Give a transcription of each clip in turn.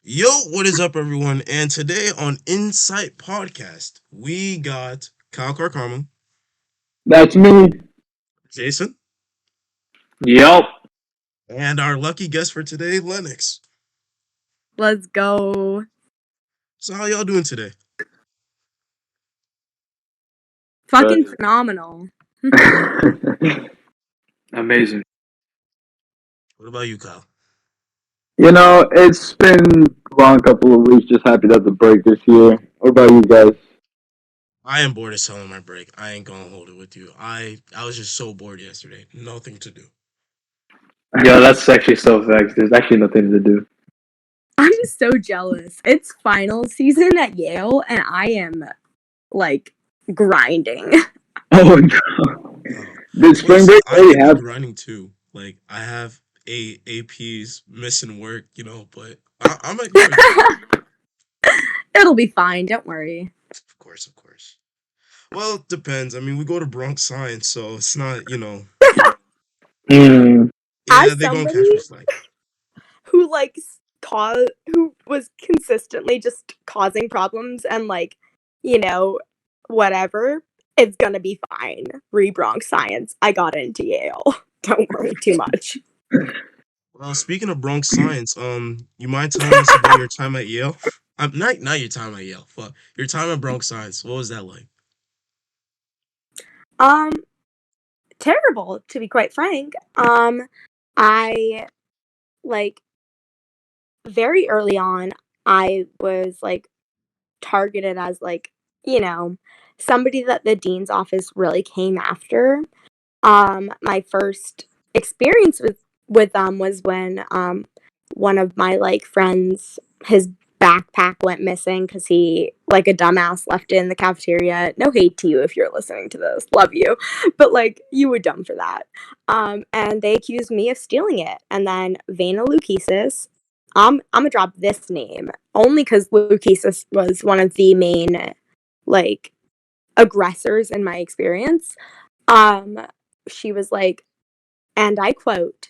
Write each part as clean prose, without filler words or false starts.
Yo, what is up, everyone? And today on Insight Podcast, we got Kyle Carcamo, That's me. Jason, Yep. and our lucky guest for today, Lennox. Let's go. So, how y'all doing today? Fucking phenomenal. Amazing. What about you, Kyle? It's been a long couple of weeks. Just happy that the break is here. What about you guys? I am bored as hell on my break. I ain't gonna hold it with you. I was just so bored yesterday. Nothing to do. Yeah, that's actually so facts. There's actually nothing to do. I'm so jealous. It's final season at Yale, and I am like grinding. Oh no. Oh. Did Well, you spring see, break I already could be happen? grinding too. Like, I have APs missing work, but I'm at college. It'll be fine. Don't worry. Of course, of course. Well, it depends. I mean, we go to Bronx Science, so it's not, Hmm. yeah, As they gonna catch me somebody slacking. who who was consistently just causing problems and you know, whatever, it's gonna be fine. Bronx science. I got into Yale. Don't worry too much. Well, speaking of Bronx Science, you mind telling us about your time at Yale? Not your time at Yale. Fuck, your time at Bronx Science. What was that like? Um, Terrible to be quite frank. I like very early on, I was targeted as you know somebody that the dean's office really came after. My first experience with them was when one of my friends, his backpack went missing because he, like a dumbass, left it in the cafeteria. No hate to you if you're listening to this, love you, but you were dumb for that. And they accused me of stealing it, and then Vena Lukesis. I'm gonna drop this name only because Lukesis was one of the main like aggressors in my experience. Um, she was like, and I quote,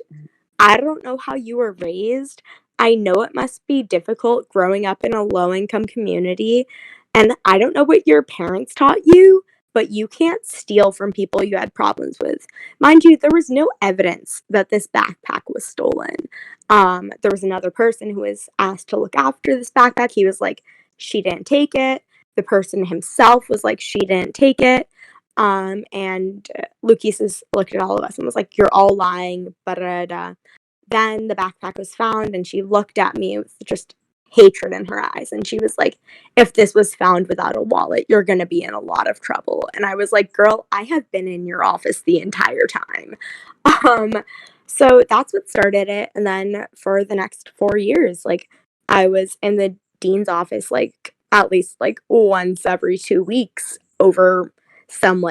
"I don't know how you were raised. I know it must be difficult growing up in a low income community. And I don't know what your parents taught you, but you can't steal from people you had problems with." Mind you, there was no evidence that this backpack was stolen. There was another person who was asked to look after this backpack. He was like, she didn't take it. The person himself was like, she didn't take it. And Lucas looked at all of us and was like, "You're all lying." But then the backpack was found, and she looked at me with just hatred in her eyes. And she was like, "If this was found without a wallet, you're going to be in a lot of trouble." And I was like, "Girl, I have been in your office the entire time." Um, so that's what started it. And then for the next 4 years, I was in the dean's office, at least once every 2 weeks over some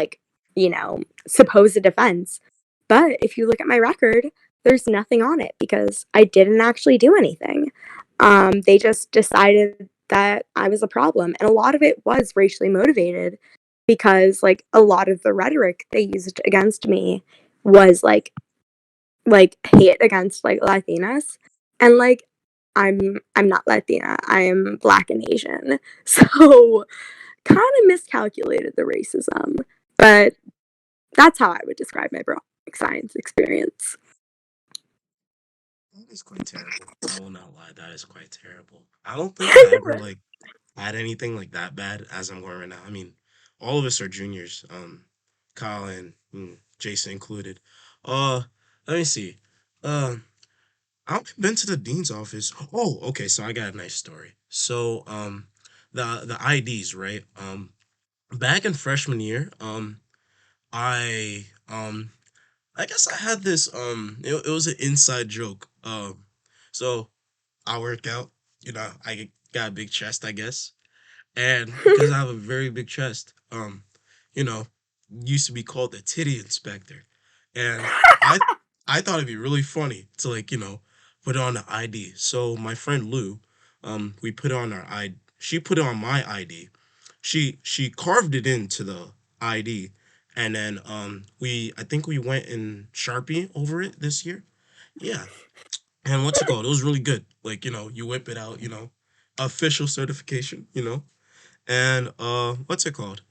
supposed offense. But if you look at my record, there's nothing on it because I didn't actually do anything. They just decided that I was a problem, and a lot of it was racially motivated because a lot of the rhetoric they used against me was hate against Latinas, and I'm not Latina. I'm Black and Asian, so kind of miscalculated the racism. But that's how I would describe my Bronx science experience. That is quite terrible. I will not lie. That is quite terrible. I don't think I ever had anything like that bad as I'm going right now. I mean, all of us are juniors. Kyle and Jason included. Uh, Let me see. Uh, I've been to the dean's office. Oh, okay. So I got a nice story. So the IDs, right? Back in freshman year, I I guess I had this it was an inside joke. So I work out, I got a big chest, I guess. And because I have a very big chest, you know, used to be called the titty inspector. And I I thought it'd be really funny to put it on the ID. So my friend Lou, we put it on our ID. She put it on my ID. She carved it into the ID, and then I think we went in Sharpie over it this year. Yeah. And what's it called? It was really good. Like, you whip it out, official certification, and what's it called?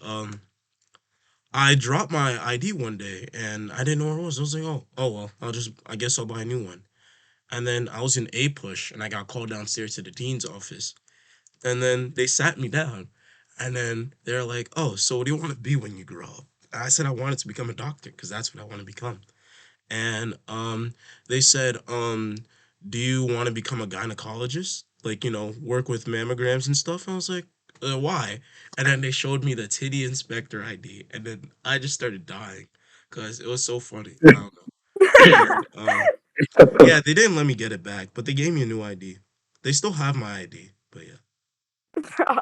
I dropped my ID one day and I didn't know where it was. I was like, oh well, I guess I'll buy a new one. And then I was in A push and I got called downstairs to the dean's office. And then they sat me down and then they're like, oh, so what do you want to be when you grow up? And I said I wanted to become a doctor because that's what I want to become. And they said, do you want to become a gynecologist? Like, work with mammograms and stuff? And I was like, why? And then they showed me the titty inspector ID, and then I just started dying because it was so funny. I don't know. And yeah, they didn't let me get it back, but they gave me a new ID. They still have my ID, but yeah,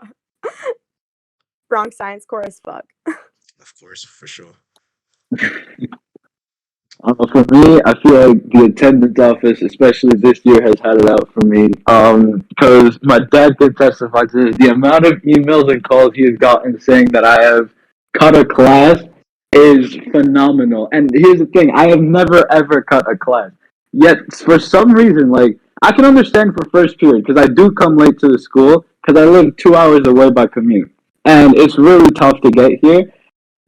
Bronx Science Core as fuck. of course, for sure. For me, I feel like the attendance office, especially this year, has had it out for me. Because my dad can testify to this. The amount of emails and calls he has gotten saying that I have cut a class is phenomenal. And here's the thing: I have never ever cut a class. Yet, for some reason, like I can understand for first period because I do come late to the school because I live 2 hours away by commute, and it's really tough to get here.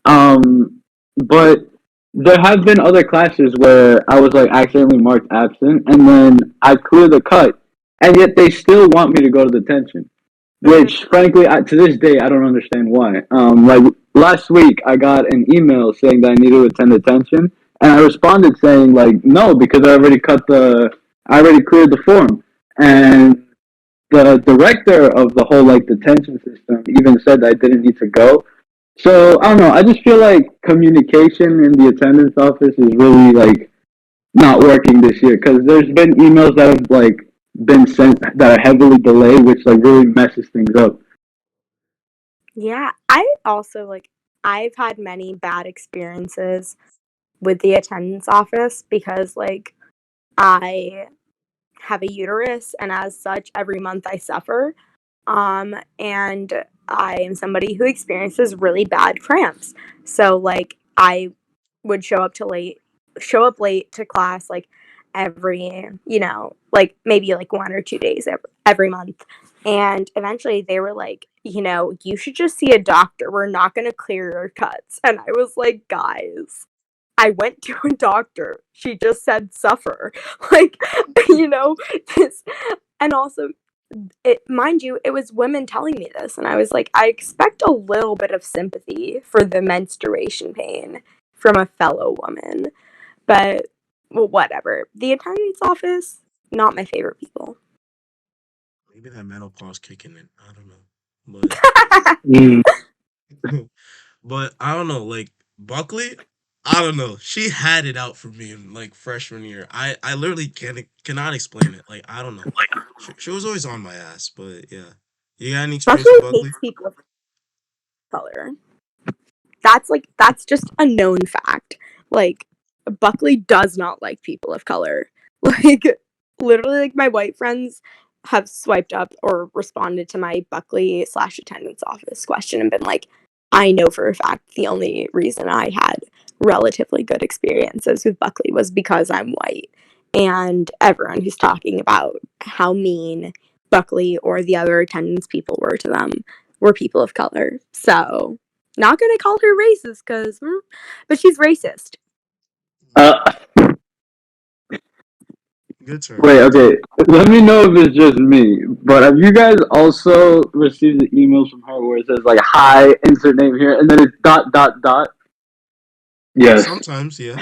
But there have been other classes where I was like accidentally marked absent, and then I clear the cut, and yet they still want me to go to detention. Mhm. Which, frankly, to this day, I don't understand why. Like last week, I got an email saying that I need to attend detention, and I responded saying like no because I already cleared the form, and the director of the whole like detention system even said that I didn't need to go. So I don't know. I just feel like communication in the attendance office is really like not working this year because there's been emails that have like been sent that are heavily delayed, which like really messes things up. Yeah, I also I've had many bad experiences with the attendance office because I have a uterus and as such every month I suffer. And I am somebody who experiences really bad cramps. So I would show up late to class every, maybe 1 or 2 days every month. And eventually they were like, you should just see a doctor. We're not going to clear your cuts. And I was like, guys, I went to a doctor. She just said suffer. Like, you know, this, and also mind you, it was women telling me this, and I was like, I expect a little bit of sympathy for the menstruation pain from a fellow woman, but well, whatever. The attendance office, not my favorite people. Maybe that menopause kicking in. I don't know, Mm. but but I don't know. Like Buckley, I don't know. She had it out for me in like freshman year. I literally cannot explain it. Like I don't know. She was always on my ass, but yeah. You got any experience Buckley with hates Buckley? people of color. That's just a known fact. Like Buckley does not like people of color. Like literally my white friends have swiped up or responded to my Buckley slash attendance office question and been like, I know for a fact the only reason I had relatively good experiences with Buckley was because I'm white. And everyone who's talking about how mean Buckley or the other attendance people were to them were people of color. So not gonna call her racist because, but she's racist. Uh, Good term, Wait, good okay. term. Let me know if it's just me, but have you guys also received the emails from her where it says like "Hi, insert name here," and then it's dot dot dot? Yes. Sometimes, yeah.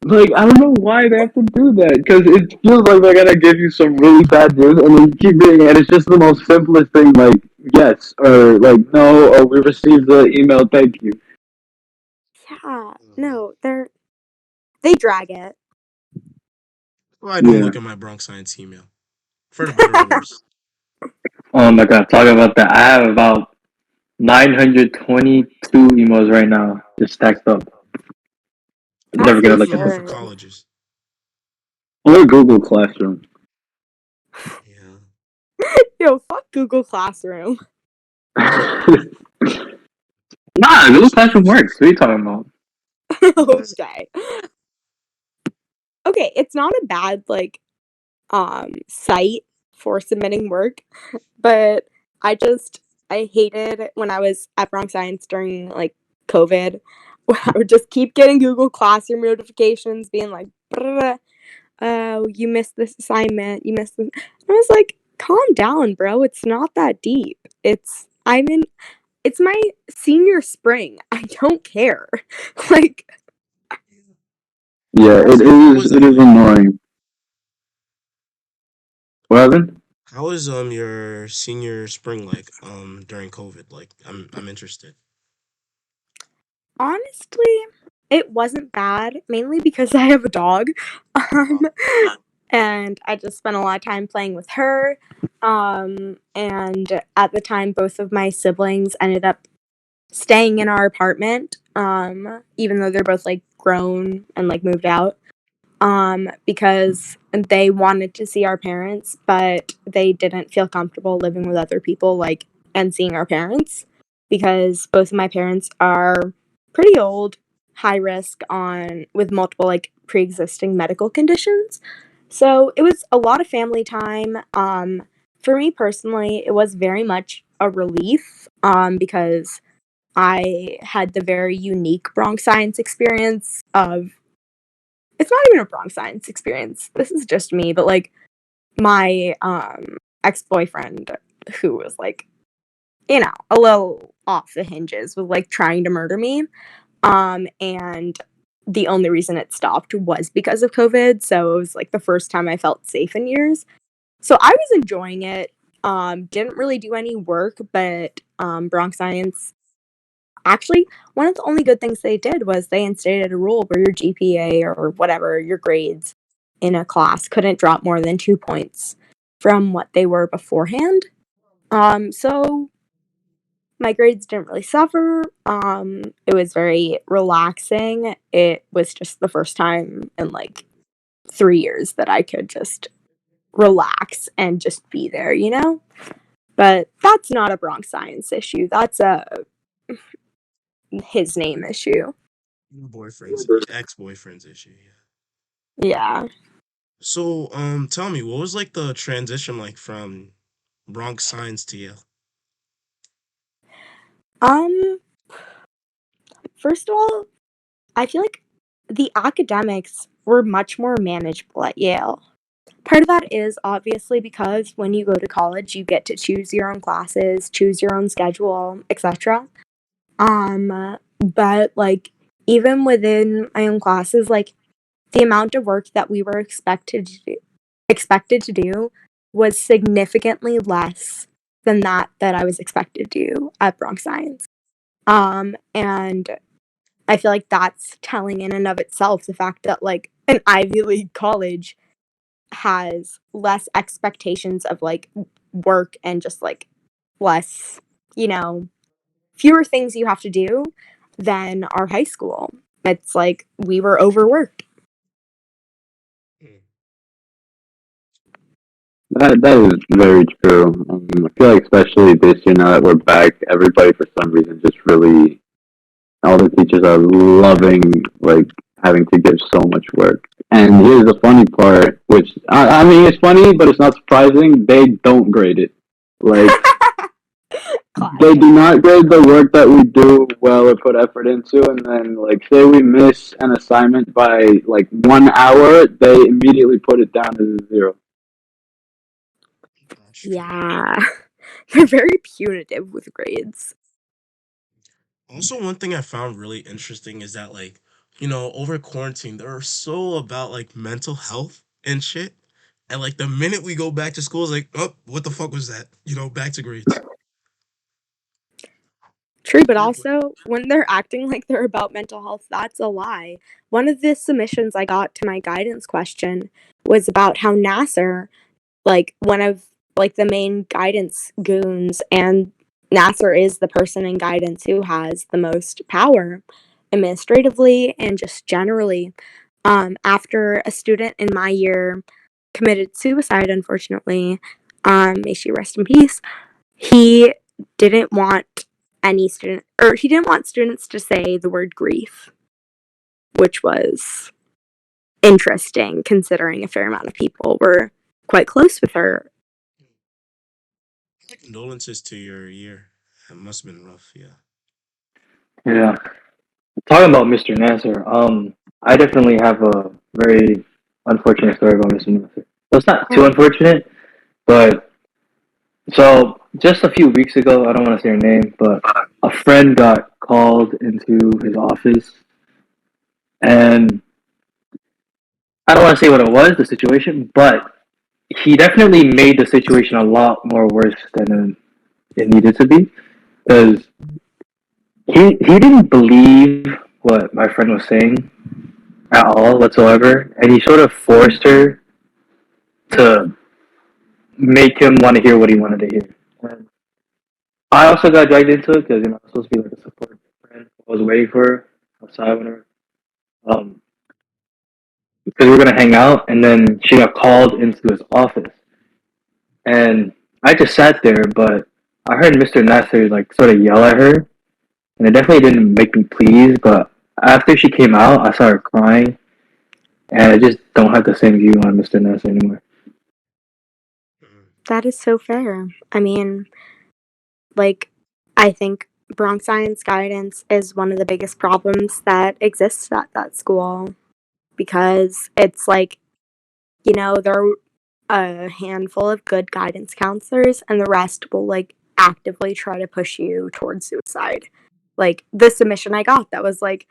Like I don't know why they have to do that because it feels like they're gonna give you some really bad news and then you keep reading it and it's just the most simplest thing like yes or like no or we received the email thank you. Yeah, no, they drag it. Well, I don't Yeah. look at my Bronx Science email for the better or worse. Oh my god, talk about that. I have about 922 emails right now, just stacked up. I'm That's never gonna What do look you at use them. for insane. colleges? Or Google Classroom. Yeah. Yo, fuck Google Classroom. Nah, I Google also Classroom use works. What are you talking about? Okay. Okay, it's not a bad site for submitting work, but I just I hated when I was at Bronx Science during like COVID. I would just keep getting Google Classroom notifications being like, "Oh, you missed this assignment. You missed this." I was like, "Calm down, bro. It's not that deep. It's my senior spring. I don't care." Like, Yeah, How was how was it that is like? annoying. What happened? How was your senior spring like during COVID? Like I'm interested. honestly, it wasn't bad, mainly because I have a dog. Um, and I just spent a lot of time playing with her. And at the time, both of my siblings ended up staying in our apartment, even though they're both like grown and like moved out. Because they wanted to see our parents, but they didn't feel comfortable living with other people, like, and seeing our parents because both of my parents are pretty old, high risk on with multiple like pre-existing medical conditions. So it was a lot of family time. For me personally, it was very much a relief because I had the very unique Bronx Science experience of it's not even a Bronx Science experience. This is just me, but like my ex-boyfriend who was like, a little off the hinges was like trying to murder me. And the only reason it stopped was because of COVID. So it was like the first time I felt safe in years. So I was enjoying it. Didn't really do any work, but Bronx Science actually, one of the only good things they did was they instated a rule where your GPA or whatever, your grades in a class couldn't drop more than 2 points from what they were beforehand. So my grades didn't really suffer. It was very relaxing. It was just the first time in like 3 years that I could just relax and just be there. But that's not a Bronx Science issue. That's a his name issue. Your boyfriend's ex-boyfriend's issue, yeah. Yeah. So, tell me, what was like the transition like from Bronx Science to Yale? Um, First of all, I feel like the academics were much more manageable at Yale. Part of that is obviously because when you go to college, you get to choose your own classes, choose your own schedule, etc. But like even within my own classes, like the amount of work that we were expected to do was significantly less than that I was expected to do at Bronx Science. And I feel like that's telling in and of itself the fact that like an Ivy League college has less expectations of like work and just like less, you know, fewer things you have to do than our high school. It's like we were overworked. Mm. That is very true. I feel like especially this year now that we're back, everybody for some reason just really all the teachers are loving like having to give so much work. And here's the funny part, which I mean it's funny, but it's not surprising. They don't grade it. Like they Classic. do not grade the work that we do well or put effort into, and then like say we miss an assignment by like 1 hour, they immediately put it down as a zero. That's true. Yeah. They're very punitive with grades. Also, one thing I found really interesting is that like, over quarantine, they're so about like mental health and shit. And like the minute we go back to school, it's like, oh, what the fuck was that? Back to grades. True, but Your boy. also when they're acting like they're about mental health, that's a lie. One of the submissions I got to my guidance question was about how Nasser, like one of like the main guidance goons, and Nasser is the person in guidance who has the most power administratively and just generally. After a student in my year committed suicide, unfortunately, may she rest in peace. He didn't want he didn't want students to say the word grief, which was interesting considering a fair amount of people were quite close with her. My condolences to your year. It must have been rough. Yeah. Yeah. Talking about Mr. Nasser, I definitely have a very unfortunate story about Mr. Nasser. Well, it's not too Oh, unfortunate, but so just a few weeks ago, I don't want to say her name, but a friend got called into his office, and I don't want to say what it was, the situation, but he definitely made the situation a lot more worse than it needed to be because he didn't believe what my friend was saying at all whatsoever, and he sort of forced her to make him want to hear what he wanted to hear. And I also got dragged into it because I was supposed to be like a support friend. I was waiting for her outside when her because we were gonna hang out, and then she got called into his office, and I just sat there, but I heard Mr. Nasser like sort of yell at her, and it definitely didn't make me pleased. But after she came out, I saw her crying, and I just don't have the same view on Mr. Nasser anymore. Mm. that is so fair. I mean, like, I think Bronx Science guidance is one of the biggest problems that exists at that school because it's like, there are a handful of good guidance counselors, and the rest will like actively try to push you towards suicide. Like the submission I got that was like,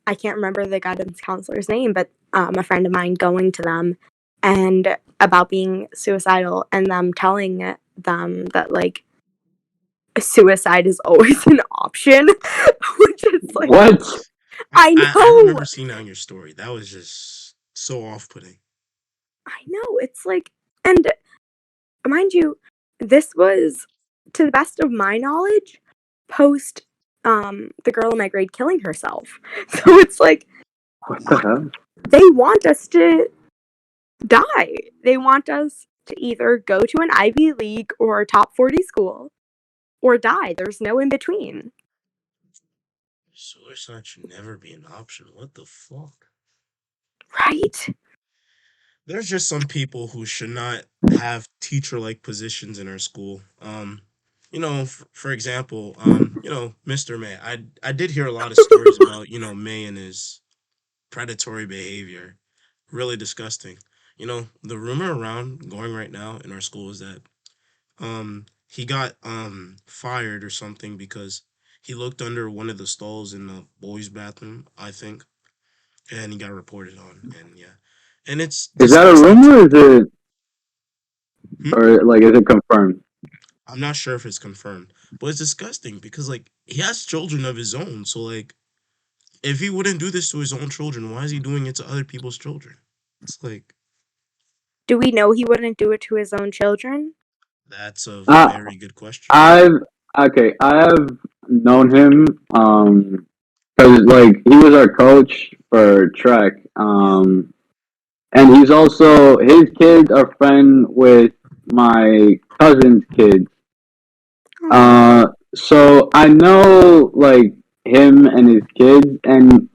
I can't remember the guidance counselor's name, but a friend of mine going to them and about being suicidal and them telling them that like suicide is always an option, which is like, What? I I know, remember seeing that on your story. That was just so off-putting. I know. It's like, and mind you, this was, to the best of my knowledge, post the girl in my grade killing herself. So it's like What the hell? they want us to die. They want us to either go to an Ivy League or a top 40 school or die. There's no in between. Suicide should never be an option. What the fuck? Right? There's just some people who should not have teacher-like positions in our school. For example, Mr. May. I did hear a lot of stories about May and his predatory behavior. Really disgusting. The rumor around going right now in our school is that he got fired or something because he looked under one of the stalls in the boys' bathroom, I think, and he got reported on. And yeah, and it's Is that a disgusting rumor to or me. Hmm? is it confirmed? I'm not sure if it's confirmed, but it's disgusting because like he has children of his own. So like, if he wouldn't do this to his own children, why is he doing it to other people's children? It's like Do we know he wouldn't do it to his own children? that's a Uh, very good question. I've okay. I have known him because like he was our coach for track. Yeah. And he's also his kids are friend with my cousin's kids. Oh, So I know like him and his kids, and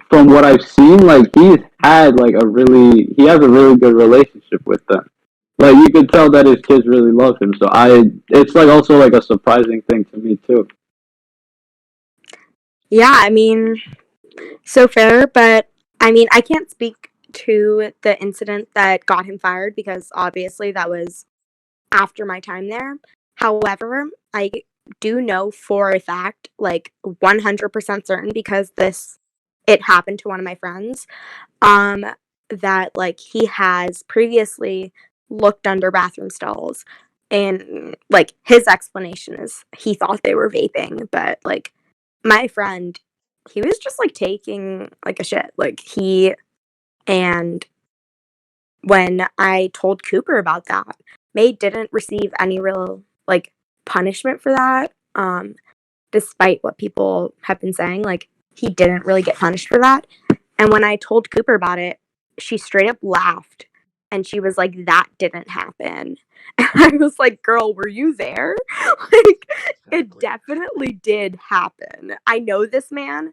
from what I've seen, like he has a really good relationship with them. Like you could tell that his kids really love him. So it's like also like a surprising thing to me too. yeah, I mean, so fair, but I mean, I can't speak to the incident that got him fired because obviously that was after my time there. However, I do know for a fact, like 100% certain, because it happened to one of my friends, um, that like he has previously looked under bathroom stalls, and like his explanation is he thought they were vaping, but like my friend, he was just like taking like a shit. Like and when I told Cooper about that, May didn't receive any real like punishment for that. Despite what people have been saying, like he didn't really get punished for that. And when I told Cooper about it, she straight up laughed and she was like, "That didn't happen." And I was like, "Girl, were you there?" Like, it Exactly. definitely did happen. I know this man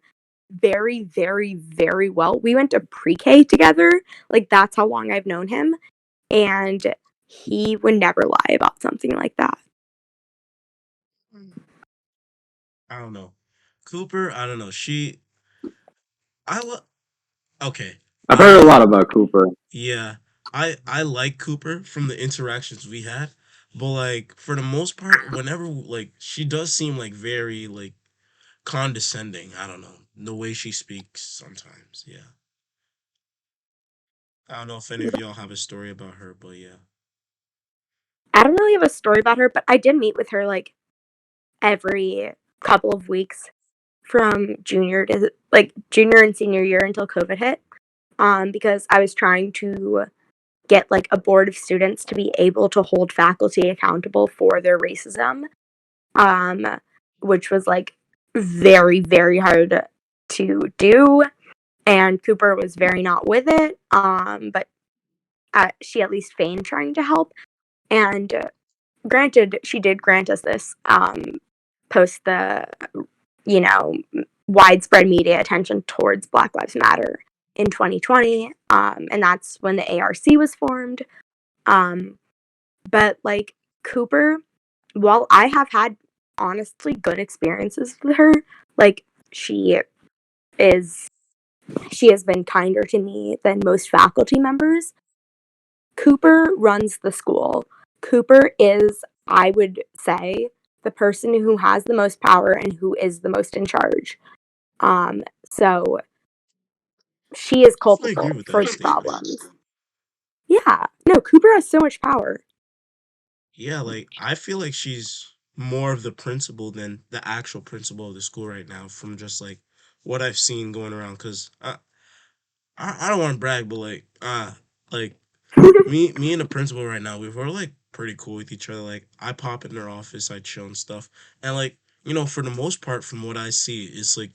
very, very, very well. We went to pre K together. Like, that's how long I've known him. And he would never lie about something like that. I don't know. Cooper, I don't know. I lo- okay. I've heard a I lot about Cooper. Yeah, I like Cooper from the interactions we had, but like for the most part, whenever like she does seem like very like condescending. I don't know the way she speaks sometimes. Yeah, I don't know if any of y'all have a story about her, but yeah. I don't really have a story about her, but I did meet with her like every couple of weeks from junior and senior year until COVID hit. Because I was trying to get like a board of students to be able to hold faculty accountable for their racism, um, which was like very, very hard to do. And Cooper was very not with it, but she at least feigned trying to help. And granted, she did grant us this post the, you know, widespread media attention towards Black Lives Matter in 2020. And that's when the ARC was formed. Um, but like Cooper, while I have had honestly good experiences with her, like she is she has been kinder to me than most faculty members. Cooper runs the school. Cooper is, I would say, the person who has the most power and who is the most in charge. So she is Definitely agree culpable with for that the statement. problems. Yeah, no, Cooper has so much power. Yeah, like I feel like she's more of the principal than the actual principal of the school right now, from just like what I've seen going around. Cause I don't want to brag, but like me and the principal right now, we're like pretty cool with each other. Like I pop in their office, I chill and stuff, and like for the most part, from what I see, it's like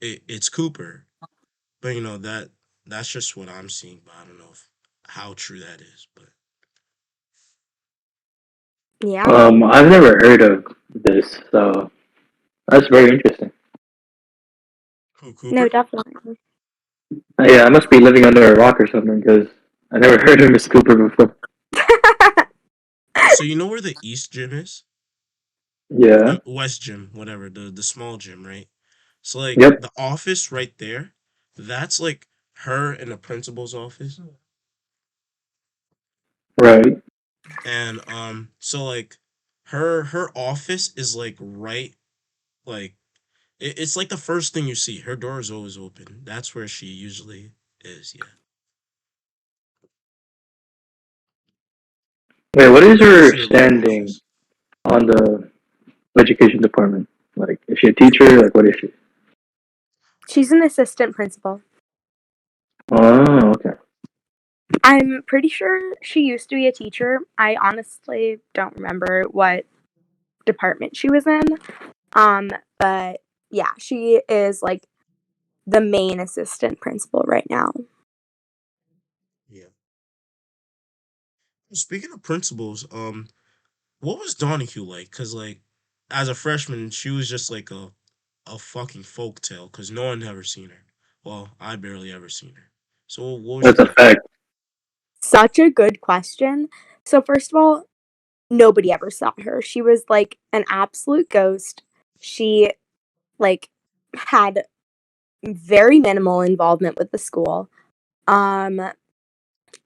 it's Cooper, but that's just what I'm seeing. But I don't know how true that is. But Yeah, I've never heard of this, so that's very interesting. who, no, Cooper? definitely. Yeah, I must be living under a rock or something because I never heard of Miss Cooper before. So you know where the East Gym is? Yeah. West Gym, whatever, the small gym, right? So like Yep. the office right there, that's like her in the principal's office. Right. And so like her office is like like it's like the first thing you see. Her door is always open. That's where she usually is. Yeah, Wait, what is her honestly, a little standing office. on the education department? Like, is she a teacher? Like, what is she? She's an assistant principal. Oh, okay. I'm pretty sure she used to be a teacher. I honestly don't remember what department she was in. Um, but yeah, she is like the main assistant principal right now. Yeah. Speaking of principals, what was Donahue like? Cause like as a freshman, she was just like a fucking folk tale. Cause no one ever seen her. Well, I barely ever seen her. So what was she That's a like? fact. Such a good question. So first of all, nobody ever saw her. She was like an absolute ghost. She like had very minimal involvement with the school. Um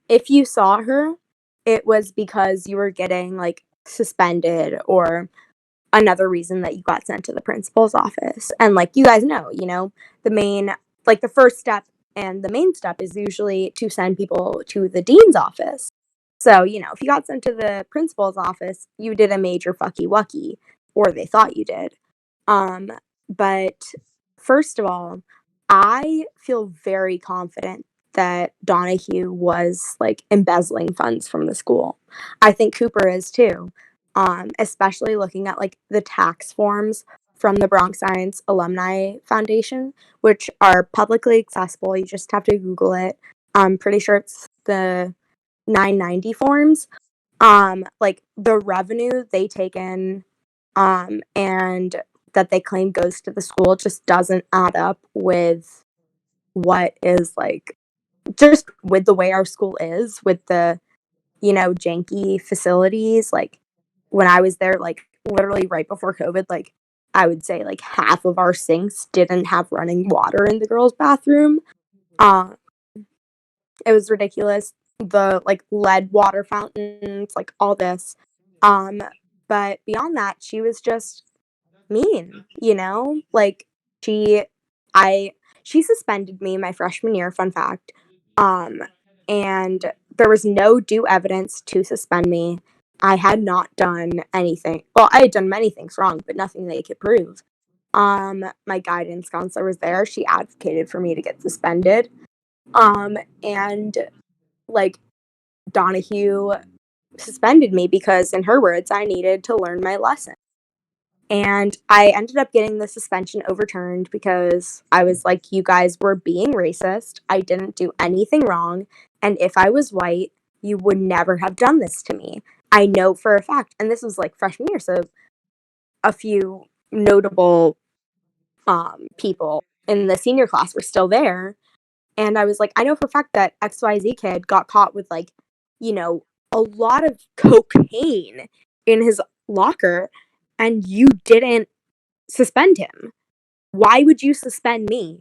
if you saw her, it was because you were getting like suspended or another reason that you got sent to the principal's office. And like you guys know, the main like the first step and the main step is usually to send people to the dean's office. So, if you got sent to the principal's office, you did a major fucky wucky, or they thought you did. Um, but first of all, I feel very confident that Donahue was like embezzling funds from the school. I think Cooper is too, especially looking at like the tax forms from the Bronx Science Alumni Foundation, which are publicly accessible. You just have to Google it. I'm pretty sure it's the 990 forms. Like the revenue they take in, and that they claim goes to the school just doesn't add up with what is like just with the way our school is, with the janky facilities. Like when I was there, like literally right before COVID, like I would say like half of our sinks didn't have running water in the girls' bathroom. Uh, it was ridiculous. The like lead water fountains, like all this. Um, but beyond that, she was just mean. Like she I she suspended me my freshman year, fun fact. Um and there was no due evidence to suspend me. I had not done anything. Well, I had done many things wrong, but nothing they could prove. My guidance counselor was there. She advocated for me to get suspended. And like Donahue suspended me because in her words, I needed to learn my lesson. And I ended up getting the suspension overturned because I was like, you guys were being racist. I didn't do anything wrong. And if I was white, you would never have done this to me. I know for a fact. And this was like freshman year. So a few notable people in the senior class were still there. And I was like, I know for a fact that XYZ kid got caught with like, you know, a lot of cocaine in his locker and you didn't suspend him. Why would you suspend me?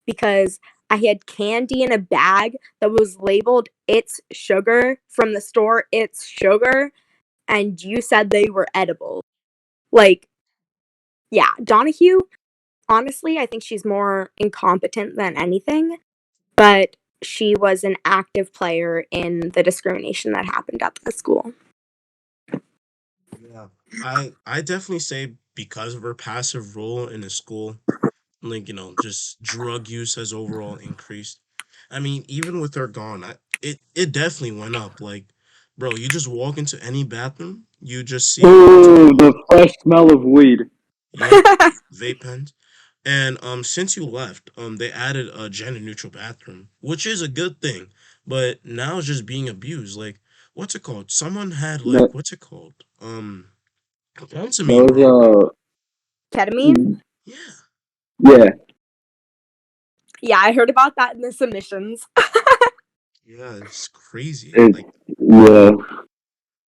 Because I had candy in a bag that was labeled "It's sugar" from the store, "It's sugar," and you said they were edible. Like, yeah, Donahue, honestly, I think she's more incompetent than anything, but she was an active player in the discrimination that happened at the school. Yeah. I definitely say because of her passive role in the school, like, just drug use has overall increased. I mean, even with her gone, it definitely went up. Like, bro, you just walk into any bathroom, you just see what's it Ooh, called? the fresh smell of weed. Yep, vape pens. And since you left, they added a gender neutral bathroom, which is a good thing. But now it's just being abused. Like, what's it called? Someone had like That, what's it called? that Fentanyl, bro. was Ketamine? Yeah, yeah. Yeah, I heard about that in the submissions. yeah, it's crazy. It Like, yeah.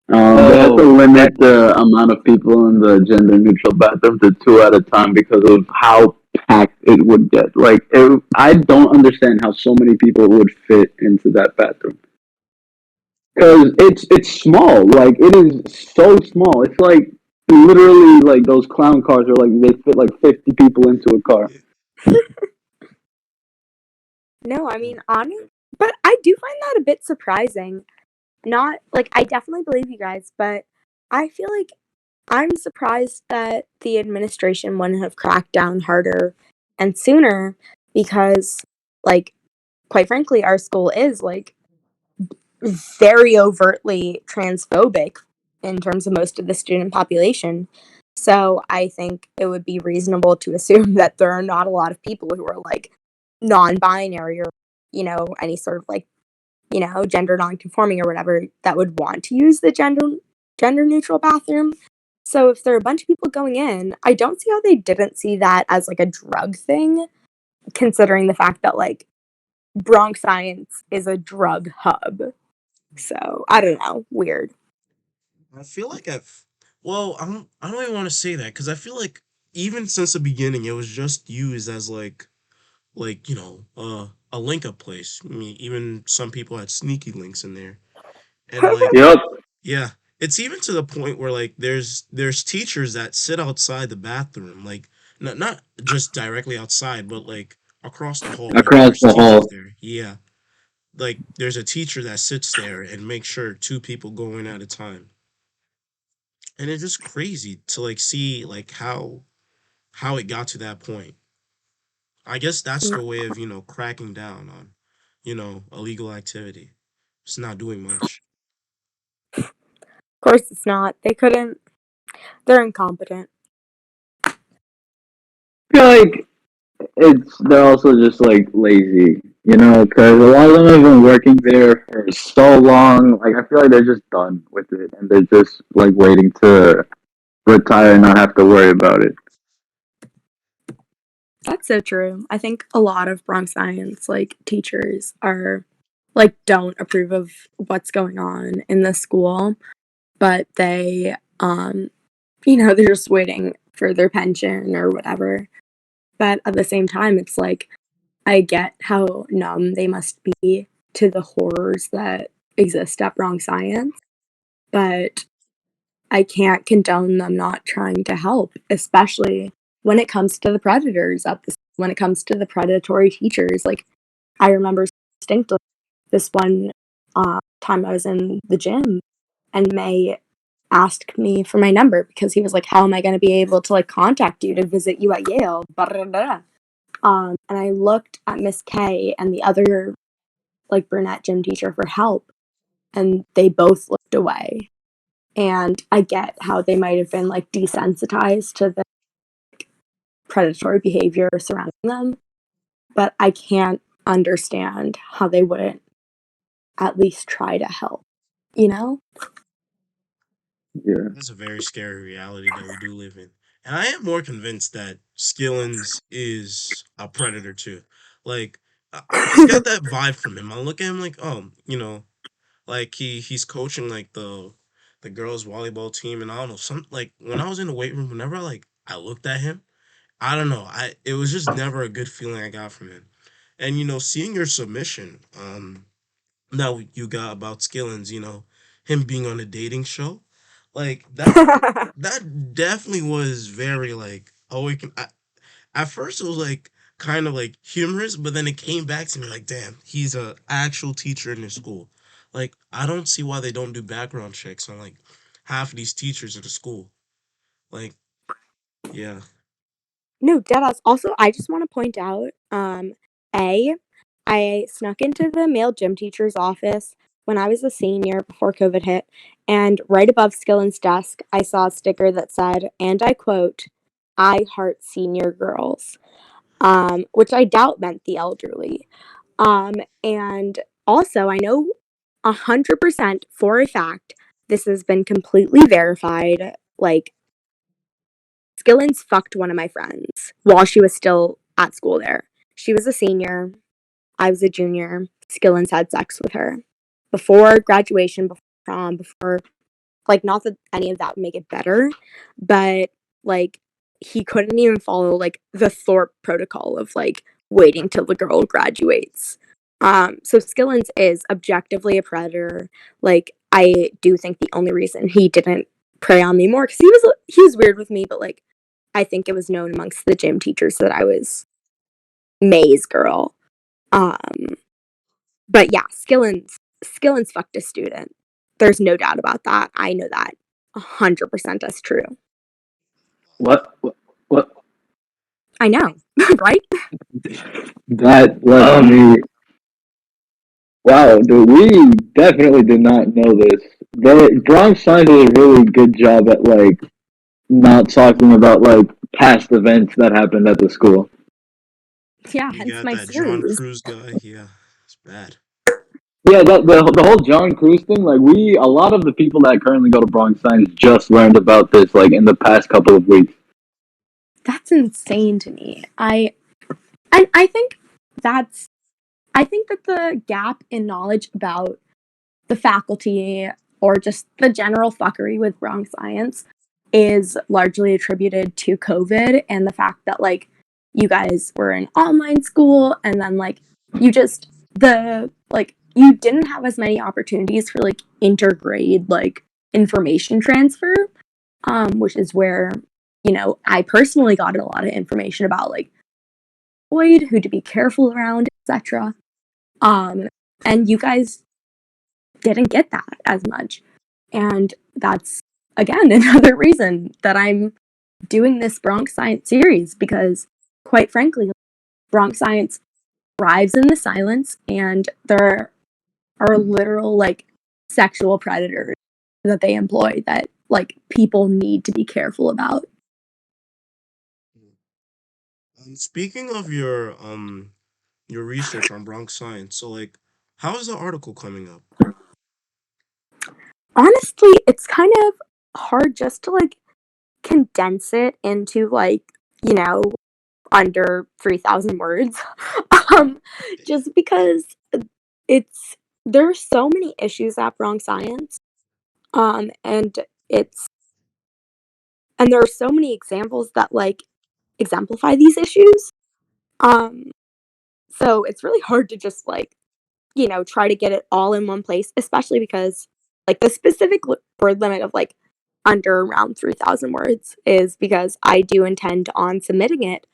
They had to So limit the amount of people in the gender neutral bathroom to two at a time because of how packed it would get. Like, I don't understand how so many people would fit into that bathroom because it's small. Like, it is so small. It's like literally like those clown cars are like they fit like 50 people into a car. yeah, No, I mean, but I do find that a bit surprising. Not like I definitely believe you guys, but I feel like I'm surprised that the administration wouldn't have cracked down harder and sooner because, like, quite frankly, our school is like very overtly transphobic in terms of most of the student population. So I think it would be reasonable to assume that there are not a lot of people who are like non-binary or any sort of like gender non-conforming or whatever that would want to use the gender neutral bathroom. So if there are a bunch of people going in, I don't see how they didn't see that as like a drug thing, considering the fact that like Bronx Science is a drug hub. So I don't know, weird. I feel like well, I don't even want to say that because I feel like even since the beginning, it was just used as like a link up place. I mean, even some people had sneaky links in there, and like, Yep. yeah, it's even to the point where like there's teachers that sit outside the bathroom, like not just directly outside, but like across the hall. Like Across there's the teachers hall. there. Yeah, like there's a teacher that sits there and makes sure two people go in at a time, and it's just crazy to like see like how it got to that point. I guess that's No, the way of cracking down on illegal activity. It's not doing much. of course it's not. They couldn't. They're incompetent. I feel like they're also just like lazy, because a lot of them have been working there for so long. Like I feel like they're just done with it, and they're just like waiting to retire and not have to worry about it. That's so true. I think a lot of Bronx Science like teachers are like don't approve of what's going on in the school, but they they're just waiting for their pension or whatever. But at the same time, it's like I get how numb they must be to the horrors that exist at Bronx Science, but I can't condone them not trying to help, especially when it comes to the predators when it comes to the predatory teachers. Like I remember distinctly this one time I was in the gym and May asked me for my number because he was like, "How am I going to be able to like contact you to visit you at Yale?" Blah, blah, blah. And I looked at Miss K and the other like brunette gym teacher for help, and they both looked away. And I get how they might have been like desensitized to the predatory behavior surrounding them, but I can't understand how they wouldn't at least try to help, you know? Yeah. That's a very scary reality that we do live in. And I am more convinced that Skillins is a predator too. Like, I just got that vibe from him. I look at him like, oh, like he's coaching like the girls volleyball team, and I don't know, some like when I was in the weight room, whenever I looked at him, I don't know, it was just never a good feeling I got from him. And seeing your submission, that you got about Skillins, him being on a dating show, like that definitely was very like awaken. At first, it was like kind of like humorous, but then it came back to me like, damn, he's a actual teacher in his school. Like, I don't see why they don't do background checks on like half of these teachers at the school. Like, yeah, No, deadass. Also, I just want to point out, A, I snuck into the male gym teacher's office when I was a senior before COVID hit, and right above Skillin's desk, I saw a sticker that said, and I quote, "I heart senior girls," which I doubt meant the elderly. And also, I know 100% for a fact this has been completely verified. Like, Skillins fucked one of my friends while she was still at school there. She was a senior. I was a junior. Skillins had sex with her before graduation, before prom, before, like, not that any of that would make it better, but like he couldn't even follow like the Thorpe protocol of like waiting till the girl graduates. So Skillins is objectively a predator. Like I do think the only reason he didn't prey on me more because he was weird with me, but like I think it was known amongst the gym teachers that I was May's girl. Um, but yeah, Skillins fucked a student. There's no doubt about that. I know that 100% that's true. What? What? I know, right? That left me. Wow, dude, we definitely did not know this. The Bronx Science did a really good job at like not talking about like past events that happened at the school. Yeah, you hence got my that John series. Cruz guy. Yeah, it's bad. Yeah, the whole John Cruz thing. Like a lot of the people that currently go to Bronx Science just learned about this like in the past couple of weeks. That's insane to me. I think that's I think that the gap in knowledge about the faculty or just the general fuckery with Bronx Science is largely attributed to COVID and the fact that like you guys were in online school and then like you just the like you didn't have as many opportunities for like intergrade like information transfer, which is where I personally got a lot of information about like Boyd, who to be careful around, etc. um and you guys didn't get that as much. And that's, again, another reason that I'm doing this Bronx Science series because, quite frankly, Bronx Science thrives in the silence, and there are literal, like, sexual predators that they employ that, like, people need to be careful about. Speaking of your research on Bronx science, so like, how is the article coming up? Honestly, it's kind of hard just to, like, condense it into, like, you know, under 3,000 words. um, just because it's there are so many issues at Bronx Science, and it's and there are so many examples that like exemplify these issues. Um, so it's really hard to just like try to get it all in one place, especially because like the specific word limit of like under around 3,000 words is because I do intend on submitting it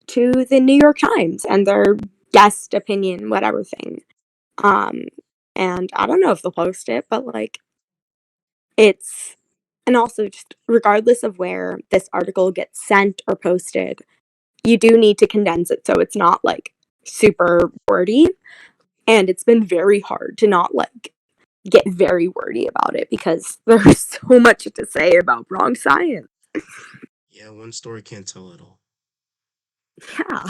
to the New York Times and their guest opinion whatever thing. Um, and I don't know if they'll post it, but like it's and also just regardless of where this article gets sent or posted, you do need to condense it so it's not like super wordy. And it's been very hard to not like get very wordy about it because there's so much to say about Bronx science. Yeah, one story can't tell it all. Yeah.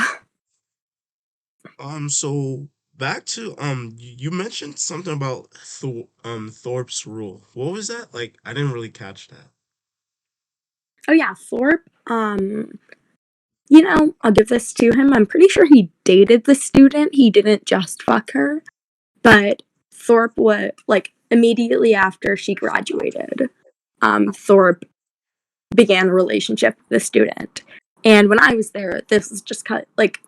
So back to you mentioned something about Thorpe's rule. What was that? Like, I didn't really catch that. Oh yeah, Thorpe. I'll give this to him. I'm pretty sure he dated the student. He didn't just fuck her, but Thorpe was like immediately after she graduated. Thorpe began a relationship with the student, and when I was there, this was just like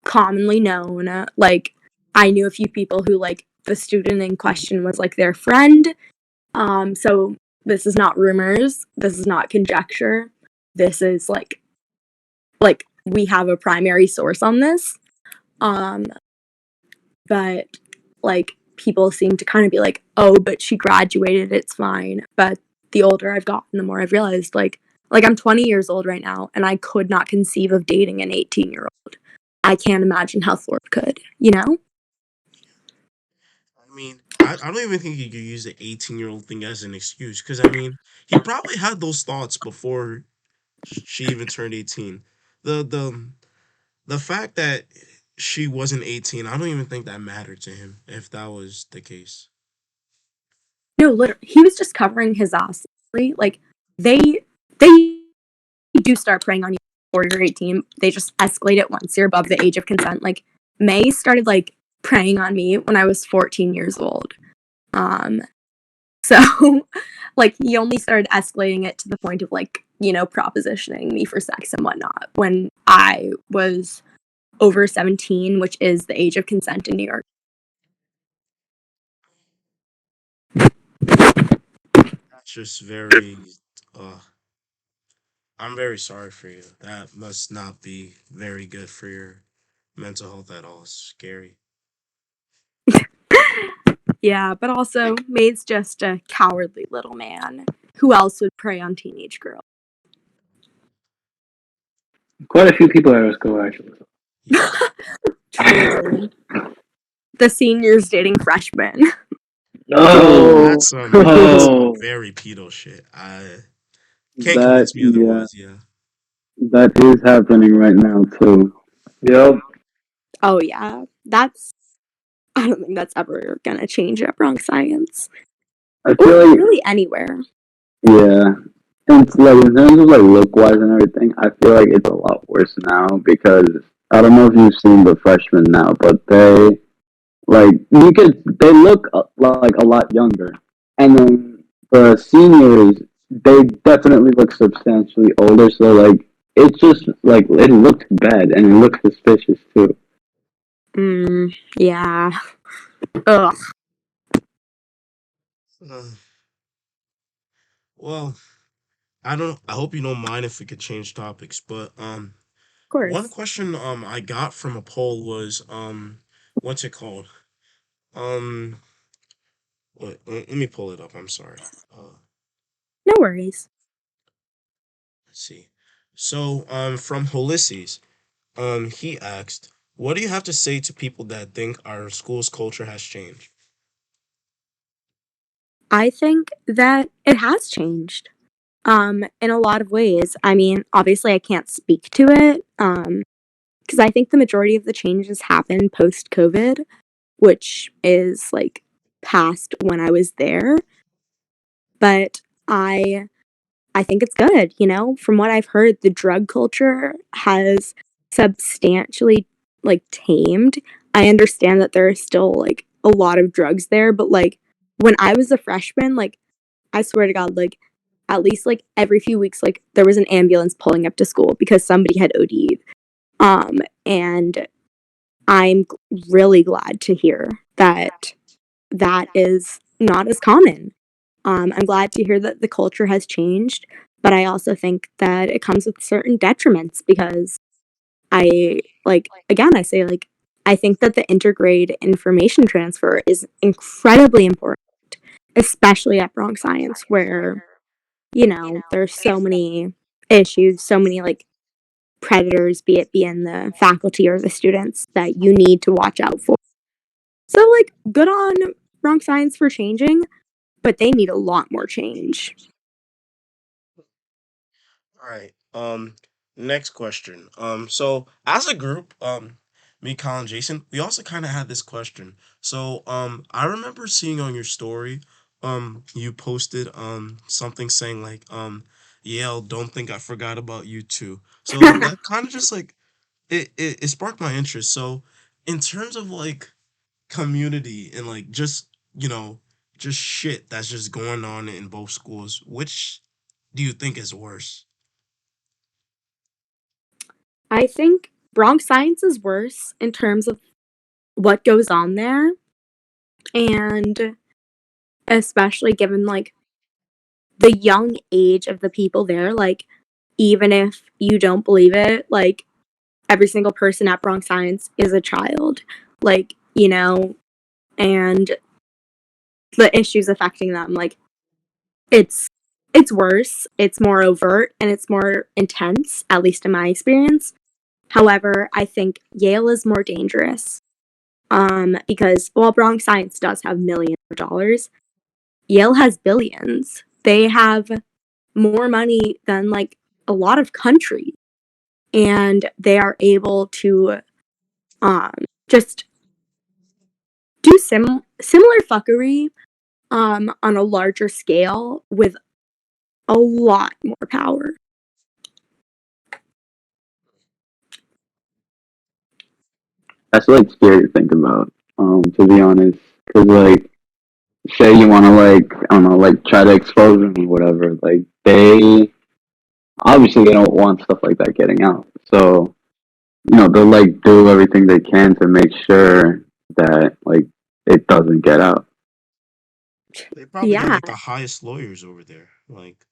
commonly known. Like I knew a few people who like the student in question was like their friend. So this is not rumors. This is not conjecture. This is like we have a primary source on this. Um, but like people seem to kind of be like, oh, but she graduated, it's fine. But the older I've gotten, the more I've realized like I'm 20 years old right now, and I could not conceive of dating an 18-year-old. I can't imagine how Thorpe could, you know? I mean, I don't even think you could use the 18-year-old thing as an excuse because I mean, he probably had those thoughts before she even turned 18. The the the fact that she wasn't 18, I don't even think that mattered to him if that was the case. No, literally, he was just covering his ass. Like they do start preying on you before you're 18. They just escalate it once you're above the age of consent. Like May started like preying on me when I was 14 years old. Um, so like he only started escalating it to the point of like propositioning me for sex and whatnot when I was over 17, which is the age of consent in New York. That's just very uh I'm very sorry for you. That must not be very good for your mental health at all. It's scary. Yeah, but also May's just a cowardly little man. Who else would prey on teenage girls? Quite a few people at our school actually. Yeah. Truly. The seniors dating freshmen. No, That's some no. very pedo shit. I can't That convince me yeah, otherwise, yeah. that is happening right now too. Yep. Oh yeah, I don't think that's ever gonna change at Bronx Science I or feel like really anywhere. yeah, and it's like in terms of like look wise and everything, I feel like it's a lot worse now because I don't know if you've seen the freshmen now, but they look like a lot younger, and then the seniors they definitely look substantially older. So like it's just like it looks bad and it looks suspicious too. Yeah. Ugh. Of Uh, well, I don't. I hope you don't mind if we could change topics, but one course. question I got from a poll was what's it called? Um, let me pull it up. I'm sorry. No worries. Let's see. So from Ulysses, he asked, "What do you have to say to people that think our school's culture has changed?" I think that it has changed. In a lot of ways. I mean, obviously I can't speak to it. Because I think the majority of the changes happened post COVID, which is like past when I was there. But I think it's good, From what I've heard, the drug culture has substantially like tamed. I understand that there are still like a lot of drugs there, but like when I was a freshman, like I swear to God, like at least like every few weeks, like there was an ambulance pulling up to school because somebody had OD'd. And I'm really glad to hear that that is not as common. I'm glad to hear that the culture has changed, but I also think that it comes with certain detriments because I like again I say like I think that the intergrade information transfer is incredibly important, especially at Bronx Science where there's so many issues, so many like predators, be it in the faculty or the students that you need to watch out for. So like good on Bronx Science for changing, but they need a lot more change. All right. Next question. So as a group, me, Colin, Jason, we also kind of had this question. So, I remember seeing on your story, you posted something saying like, Yale, don't think I forgot about you too. So that kind of just like it sparked my interest. So, in terms of like community and like just shit that's just going on in both schools, which do you think is worse? I think Bronx Science is worse in terms of what goes on there, and especially given like the young age of the people there, like even if you don't believe it, like every single person at Bronx Science is a child. Like, and the issues affecting them, like it's it's worse, it's more overt, and it's more intense, at least in my experience. However, I think Yale is more dangerous. Because while Bronx Science does have millions of dollars, Yale has billions. They have more money than like a lot of countries, and they are able to um just do similar fuckery on a larger scale with a lot more power. That's like scary to think about. To be honest, because like, say you want to like, I don't know, like try to expose them or whatever. Like they obviously they don't want stuff like that getting out. So they'll like do everything they can to make sure that like it doesn't get out. They probably have Yeah, like the highest lawyers over there. Like,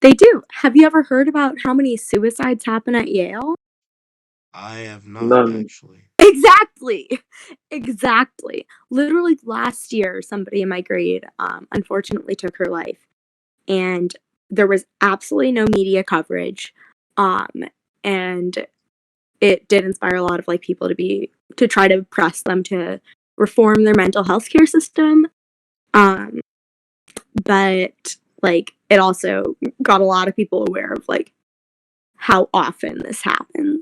they do. Have you ever heard about how many suicides happen at Yale? I have not None. actually. Exactly. Exactly. Literally last year, somebody in my grade unfortunately took her life, and there was absolutely no media coverage. Um, and it did inspire a lot of like people to try to press them to reform their mental health care system. Um, but like it also got a lot of people aware of like how often this happens.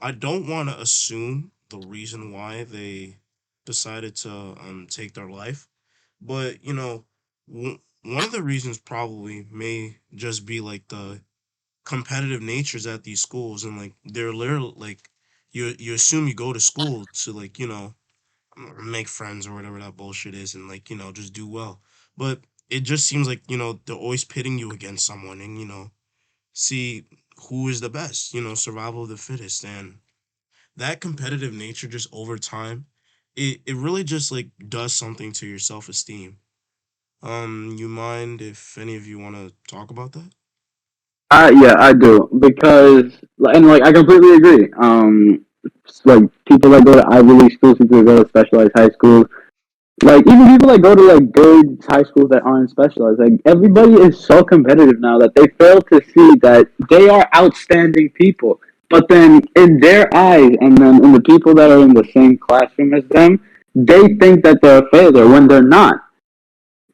I don't want to assume the reason why they decided to take their life, but one of the reasons probably may just be like the competitive natures at these schools, and like they're literally like you assume you go to school to like make friends or whatever that bullshit is, and like just do well, but it just seems like they're always pitting you against someone, and see who is the best, survival of the fittest, and that competitive nature just over time, it really just like does something to your self-esteem. You mind if any of you want to talk about that? Yeah, I do because and like I completely agree. Like people that go to Ivy League schools, people that go to specialized high schools, like even people that go to like good high schools that aren't specialized, like everybody is so competitive now that they fail to see that they are outstanding people. But then in their eyes, and then in the people that are in the same classroom as them, they think that they're a failure when they're not.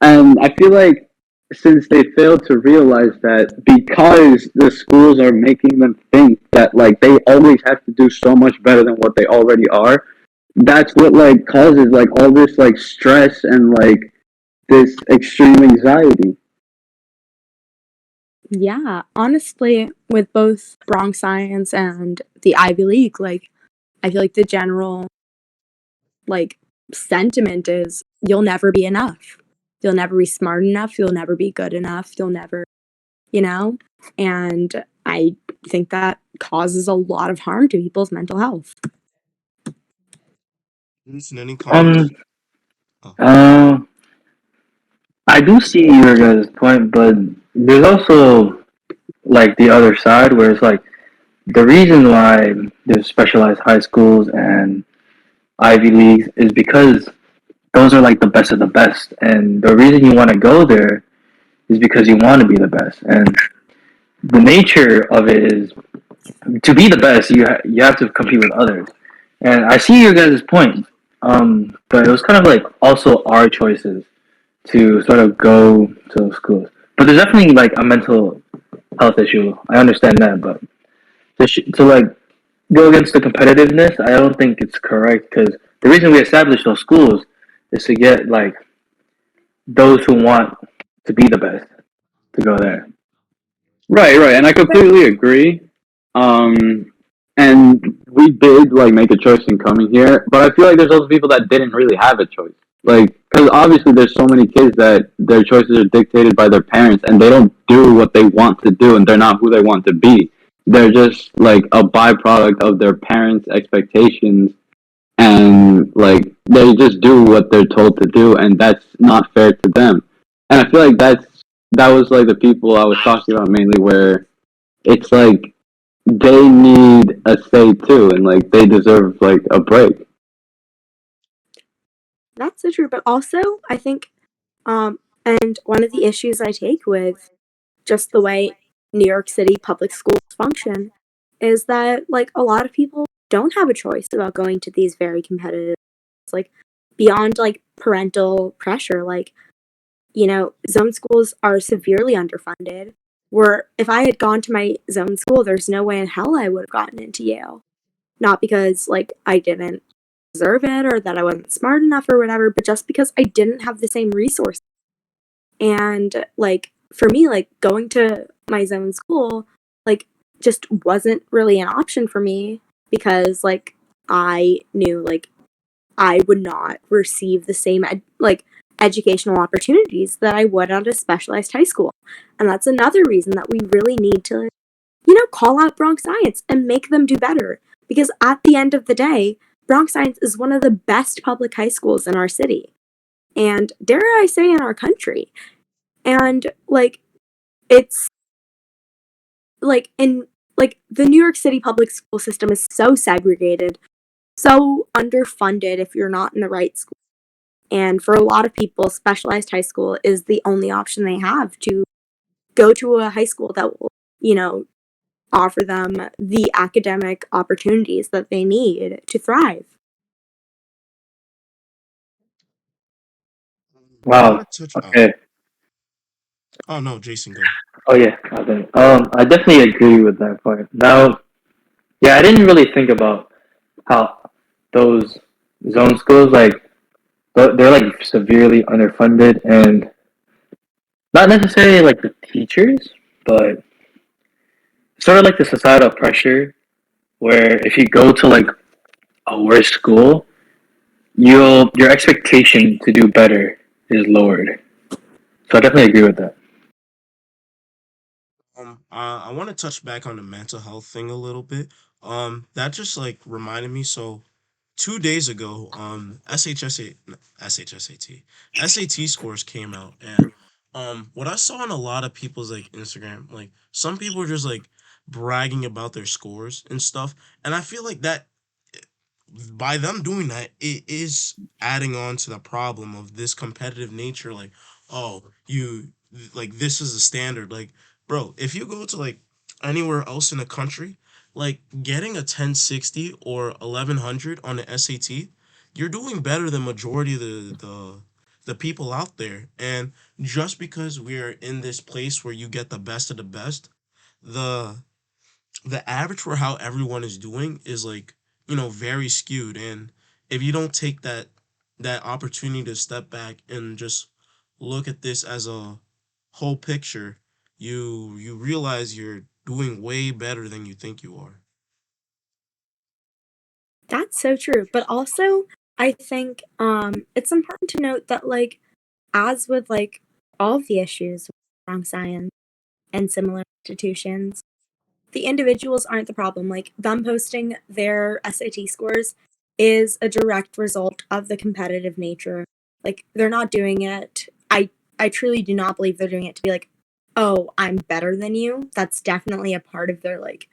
And I feel like since they failed to realize that because the schools are making them think that like they always have to do so much better than what they already are, that's what like causes like all this like stress and like this extreme anxiety. Yeah, honestly, with both Bronx Science and the Ivy League, like I feel like the general like sentiment is you'll never be enough. You'll never be smart enough, you'll never be good enough, you'll never, you know? And I think that causes a lot of harm to people's mental health. Jason, any comments? Um, Oh, uh, I do see your guys' point, but there's also like the other side where it's like the reason why there's specialized high schools and Ivy Leagues is because those are like the best of the best, and the reason you want to go there is because you want to be the best, and the nature of it is to be the best. You have to compete with others, and I see your guys' point. But it was kind of like also our choices to sort of go to those schools. But there's definitely like a mental health issue. I understand that, but to like go against the competitiveness, I don't think it's correct because the reason we established those schools is to get like those who want to be the best to go there. Right, right, and I completely agree. Um, and we did like make a choice in coming here, but I feel like there's also people that didn't really have a choice. Like, because obviously there's so many kids that their choices are dictated by their parents, and they don't do what they want to do, and they're not who they want to be. They're just like a byproduct of their parents' expectations, and like they just do what they're told to do, and that's not fair to them. And I feel like that was like the people I was talking about mainly, where it's like they need a say too, and like they deserve like a break. That's so true. But also, I think, and one of the issues I take with just the way New York City public schools function is that, like, a lot of people don't have a choice about going to these very competitive, like, beyond, like, parental pressure. Like, zone schools are severely underfunded. Where if I had gone to my zone school, there's no way in hell I would have gotten into Yale. Not because, like, I didn't deserve it or that I wasn't smart enough or whatever, but just because I didn't have the same resources. And, like, for me, like, going to my zone school, like, just wasn't really an option for me because, like, I knew, like, I would not receive the same, educational opportunities that I would at a specialized high school. And that's another reason that we really need to, call out Bronx Science and make them do better. Because at the end of the day, Bronx Science is one of the best public high schools in our city. And dare I say, in our country. And, like, it's like in like the New York City public school system is so segregated, so underfunded if you're not in the right school. And for a lot of people, specialized high school is the only option they have to go to a high school that will, offer them the academic opportunities that they need to thrive. I want Wow. to touch. Okay. Oh no, Jason, go. Oh yeah. Okay. I definitely agree with that point. Now, yeah, I didn't really think about how those zone schools like they're like severely underfunded and not necessarily like the teachers, but sort of like the societal pressure where if you go to like a worse school, your expectation to do better is lowered. So I definitely agree with that. I want to touch back on the mental health thing a little bit. That just like reminded me. So 2 days ago, SHSAT, SAT scores came out, and what I saw on a lot of people's like Instagram, like some people were just like bragging about their scores and stuff, and I feel like that by them doing that, it is adding on to the problem of this competitive nature. Like, oh, you like this is a standard. Like, bro, if you go to like anywhere else in the country, like getting a 1060 or 1100 on the SAT, you're doing better than majority of the people out there. And just because we're in this place where you get the best of the best, the the average for how everyone is doing is like very skewed, and if you don't take that opportunity to step back and just look at this as a whole picture, you realize you're doing way better than you think you are. That's so true. But also, I think it's important to note that, like, as with like all of the issues with wrong science and similar institutions, the individuals aren't the problem. Like, them posting their SAT scores is a direct result of the competitive nature. Like, they're not doing it. I truly do not believe they're doing it to be like, oh, I'm better than you. That's definitely a part of their like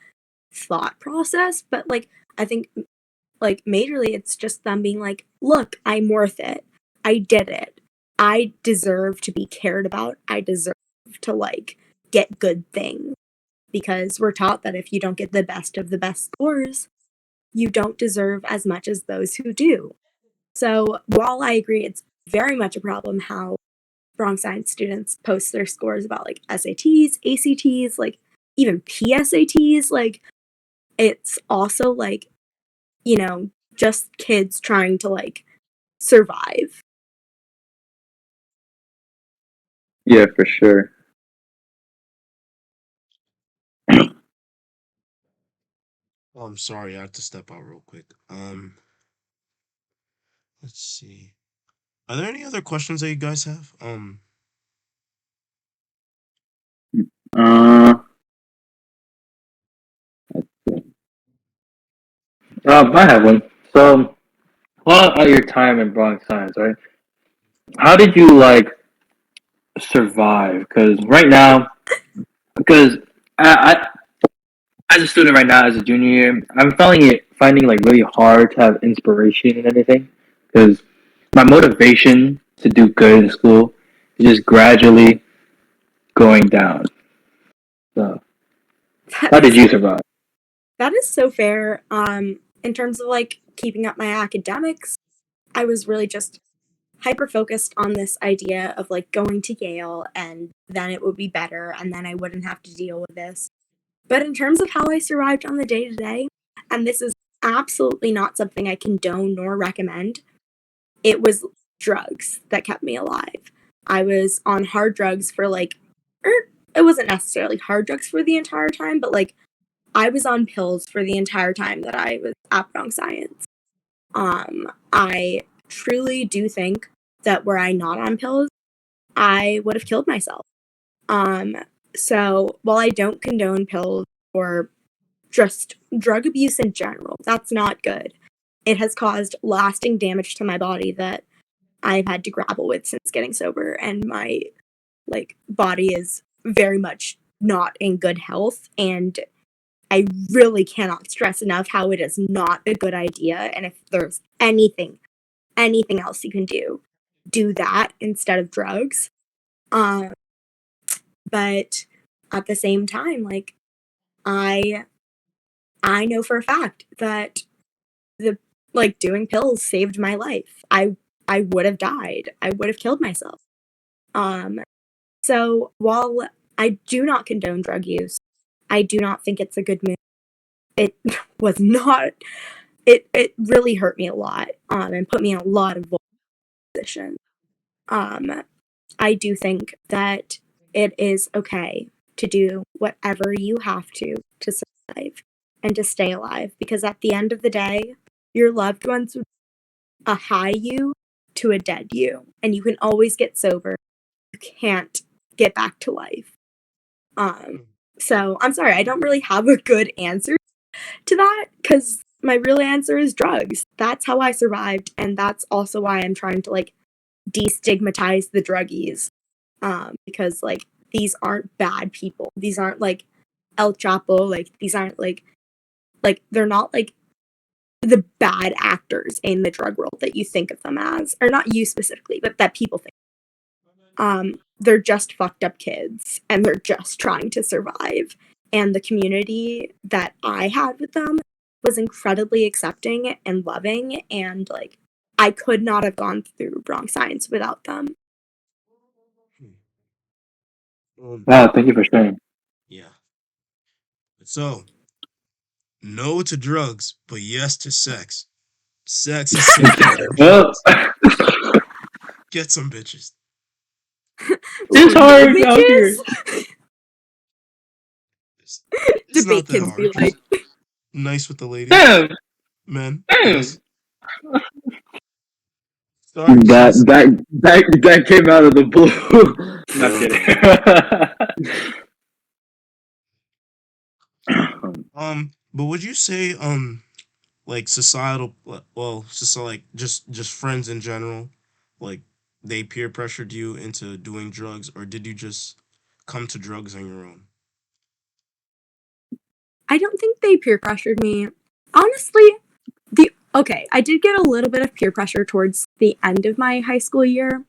thought process. But like, I think like majorly it's just them being like, look, I'm worth it. I did it. I deserve to be cared about. I deserve to like get good things, because we're taught that if you don't get the best of the best scores, you don't deserve as much as those who do. So while I agree it's very much a problem how Bronx Science students post their scores about like SATs, ACTs, like even PSATs, like it's also like, you know, just kids trying to like survive. Yeah, for sure. Oh, I'm sorry, I have to step out real quick. Let's see. Are there any other questions that you guys have? Uh, I have one. So, while at your time in Bronx Science, right? How did you like survive? Because right now, because as a student right now, as a junior year, I'm finding like really hard to have inspiration in anything. Because my motivation to do good in school is just gradually going down. So, how did That's you survive? that is so fair. In terms of like keeping up my academics, I was really just hyper focused on this idea of like going to Yale and then it would be better and then I wouldn't have to deal with this. But in terms of how I survived on the day to day, and this is absolutely not something I condone nor recommend, it was drugs that kept me alive. I was on hard drugs for like, it wasn't necessarily hard drugs for the entire time, but like I was on pills for the entire time that I was at Bronx Science. I truly do think that were I not on pills, I would have killed myself. Um, so while I don't condone pills or just drug abuse in general, that's not good. It has caused lasting damage to my body that I've had to grapple with since getting sober, and my like body is very much not in good health, and I really cannot stress enough how it is not a good idea. And if there's anything else you can do that instead of drugs. Um, but at the same time, like I I know for a fact that the like doing pills saved my life. I would have died. I would have killed myself. Um, so while I do not condone drug use, I do not think it's a good move. It was not. It really hurt me a lot. And put me in a lot of position. Um, I do think that it is okay to do whatever you have to survive and to stay alive, because at the end of the day, your loved ones would a high you to a dead you, and you can always get sober. You can't get back to life. Um, so I'm sorry, I don't really have a good answer to that, because my real answer is drugs. That's how I survived, and that's also why I'm trying to like destigmatize the druggies. Because like these aren't bad people. These aren't like El Chapo. Like these aren't like they're not like the bad actors in the drug world that you think of them as, or not you specifically, but that people think. They're just fucked up kids, and they're just trying to survive. And the community that I had with them was incredibly accepting and loving, and like I could not have gone through Bronx Science without them. Um, Wow, thank you for sharing. yeah. So, no to drugs, but yes to sex. Sex is so better than Well, drugs. Get some bitches. it's Ooh, no hard out here. bitches. It's, it's not Debate that kids be hard. like, Just nice with the ladies. Damn. Man, Hmm. yes. Sorry, That sis. that came out of the blue. Not kidding. But would you say like societal, well, so like just friends in general, like they peer pressured you into doing drugs, or did you just come to drugs on your own? I don't think they peer pressured me. Honestly, I did get a little bit of peer pressure towards the end of my high school year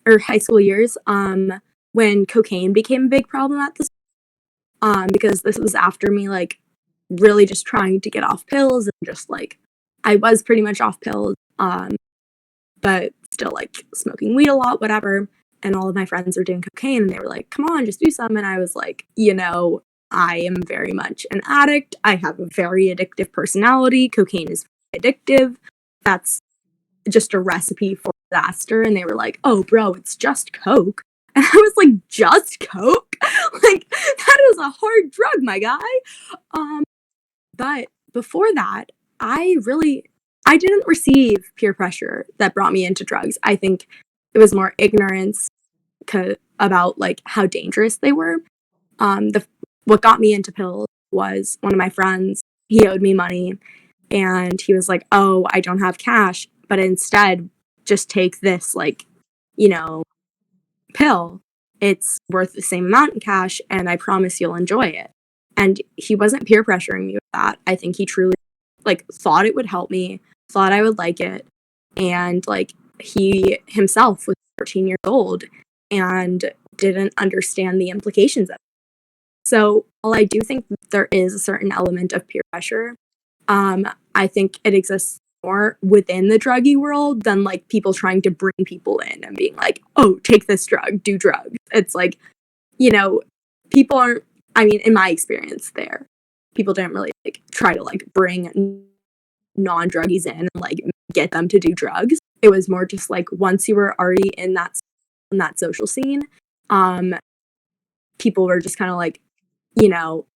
or high school years, when cocaine became a big problem at this, because this was after me like really just trying to get off pills and just like I was pretty much off pills, but still like smoking weed a lot, whatever. And all of my friends were doing cocaine and they were like, come on, just do some. And I was like, I am very much an addict. I have a very addictive personality. Cocaine is addictive. That's just a recipe for disaster. And they were like, oh, bro, it's just Coke. And I was like, just Coke? Like, that is a hard drug, my guy. Um, but before that, I really I didn't receive peer pressure that brought me into drugs. I think it was more ignorance about like how dangerous they were. The What got me into pills was one of my friends. He owed me money, and he was like, "Oh, I don't have cash, but instead, just take this like, you know, pill. It's worth the same amount in cash, and I promise you'll enjoy it." And he wasn't peer pressuring me with that. I think he truly like thought it would help me, thought I would like it, and like he himself was 13 years old and didn't understand the implications of it. So, while I do think there is a certain element of peer pressure, I think it exists more within the druggy world than like people trying to bring people in and being like, oh, take this drug, do drugs. It's like, you know, people aren't, I mean, in my experience there, people didn't really like try to like bring non-druggies in and like get them to do drugs. It was more just like once you were already in that social scene, um, people were just kind of like,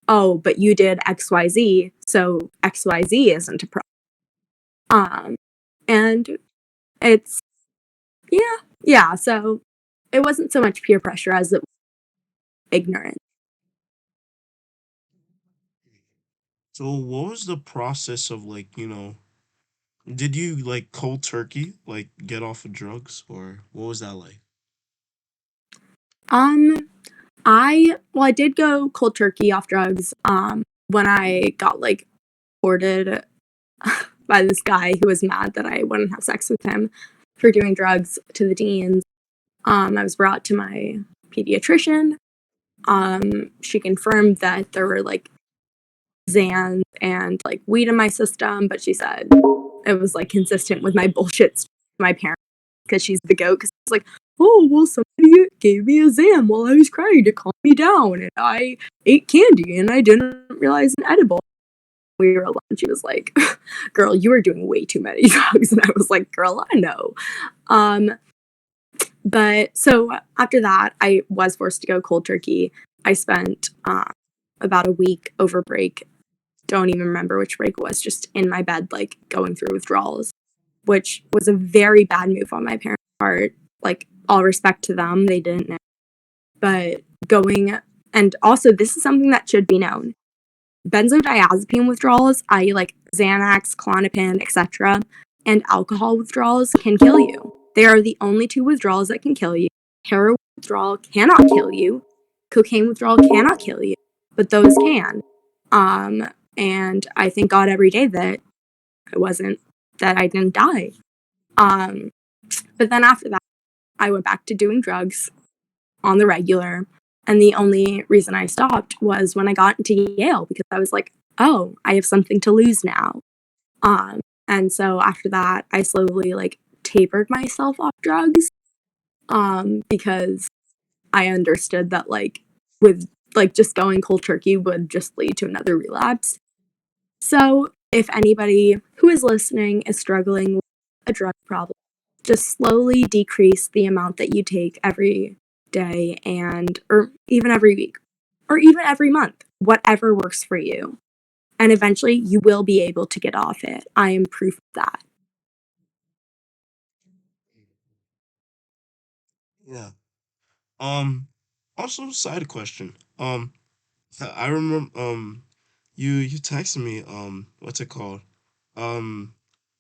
oh, but you did XYZ, so XYZ isn't a problem. And it's yeah, yeah. So it wasn't so much peer pressure as it was ignorance. So what was the process of like, did you like cold turkey, like get off of drugs, or what was that like? Um, I did go cold turkey off drugs. When I got like boarded by this guy who was mad that I wouldn't have sex with him for doing drugs to the deans. I was brought to my pediatrician. She confirmed that there were like Xans and like weed in my system, but she said it was like consistent with my bullshit to my parents because she's the goat. Because it's like, oh well, somebody gave me a Xan while I was crying to calm me down, and I ate candy and I didn't realize an edible. We were alone. She was like, "Girl, you are doing way too many drugs," and I was like, "Girl, I know." Um, but so after that, I was forced to go cold turkey. I spent about a week over break. Don't even remember which break it was, just in my bed, like going through withdrawals, which was a very bad move on my parents' part. Like, all respect to them, they didn't know. But going, and also, this is something that should be known. Benzodiazepine withdrawals, i.e., like Xanax, Klonopin, etc., and alcohol withdrawals can kill you. They are the only two withdrawals that can kill you. Heroin withdrawal cannot kill you. Cocaine withdrawal cannot kill you, but those can. Um, and I thank God every day that I didn't die. Um, but then after that, I went back to doing drugs on the regular. And the only reason I stopped was when I got into Yale because I was like, oh, I have something to lose now. And so after that, I slowly like tapered myself off drugs, because I understood that like with like just going cold turkey would just lead to another relapse. So if anybody who is listening is struggling with a drug problem, just slowly decrease the amount that you take every day or even every week or even every month, whatever works for you. and eventually you will be able to get off it. I am proof of that. Yeah. Um. Also, side question. I remember. You texted me. What's it called? Um.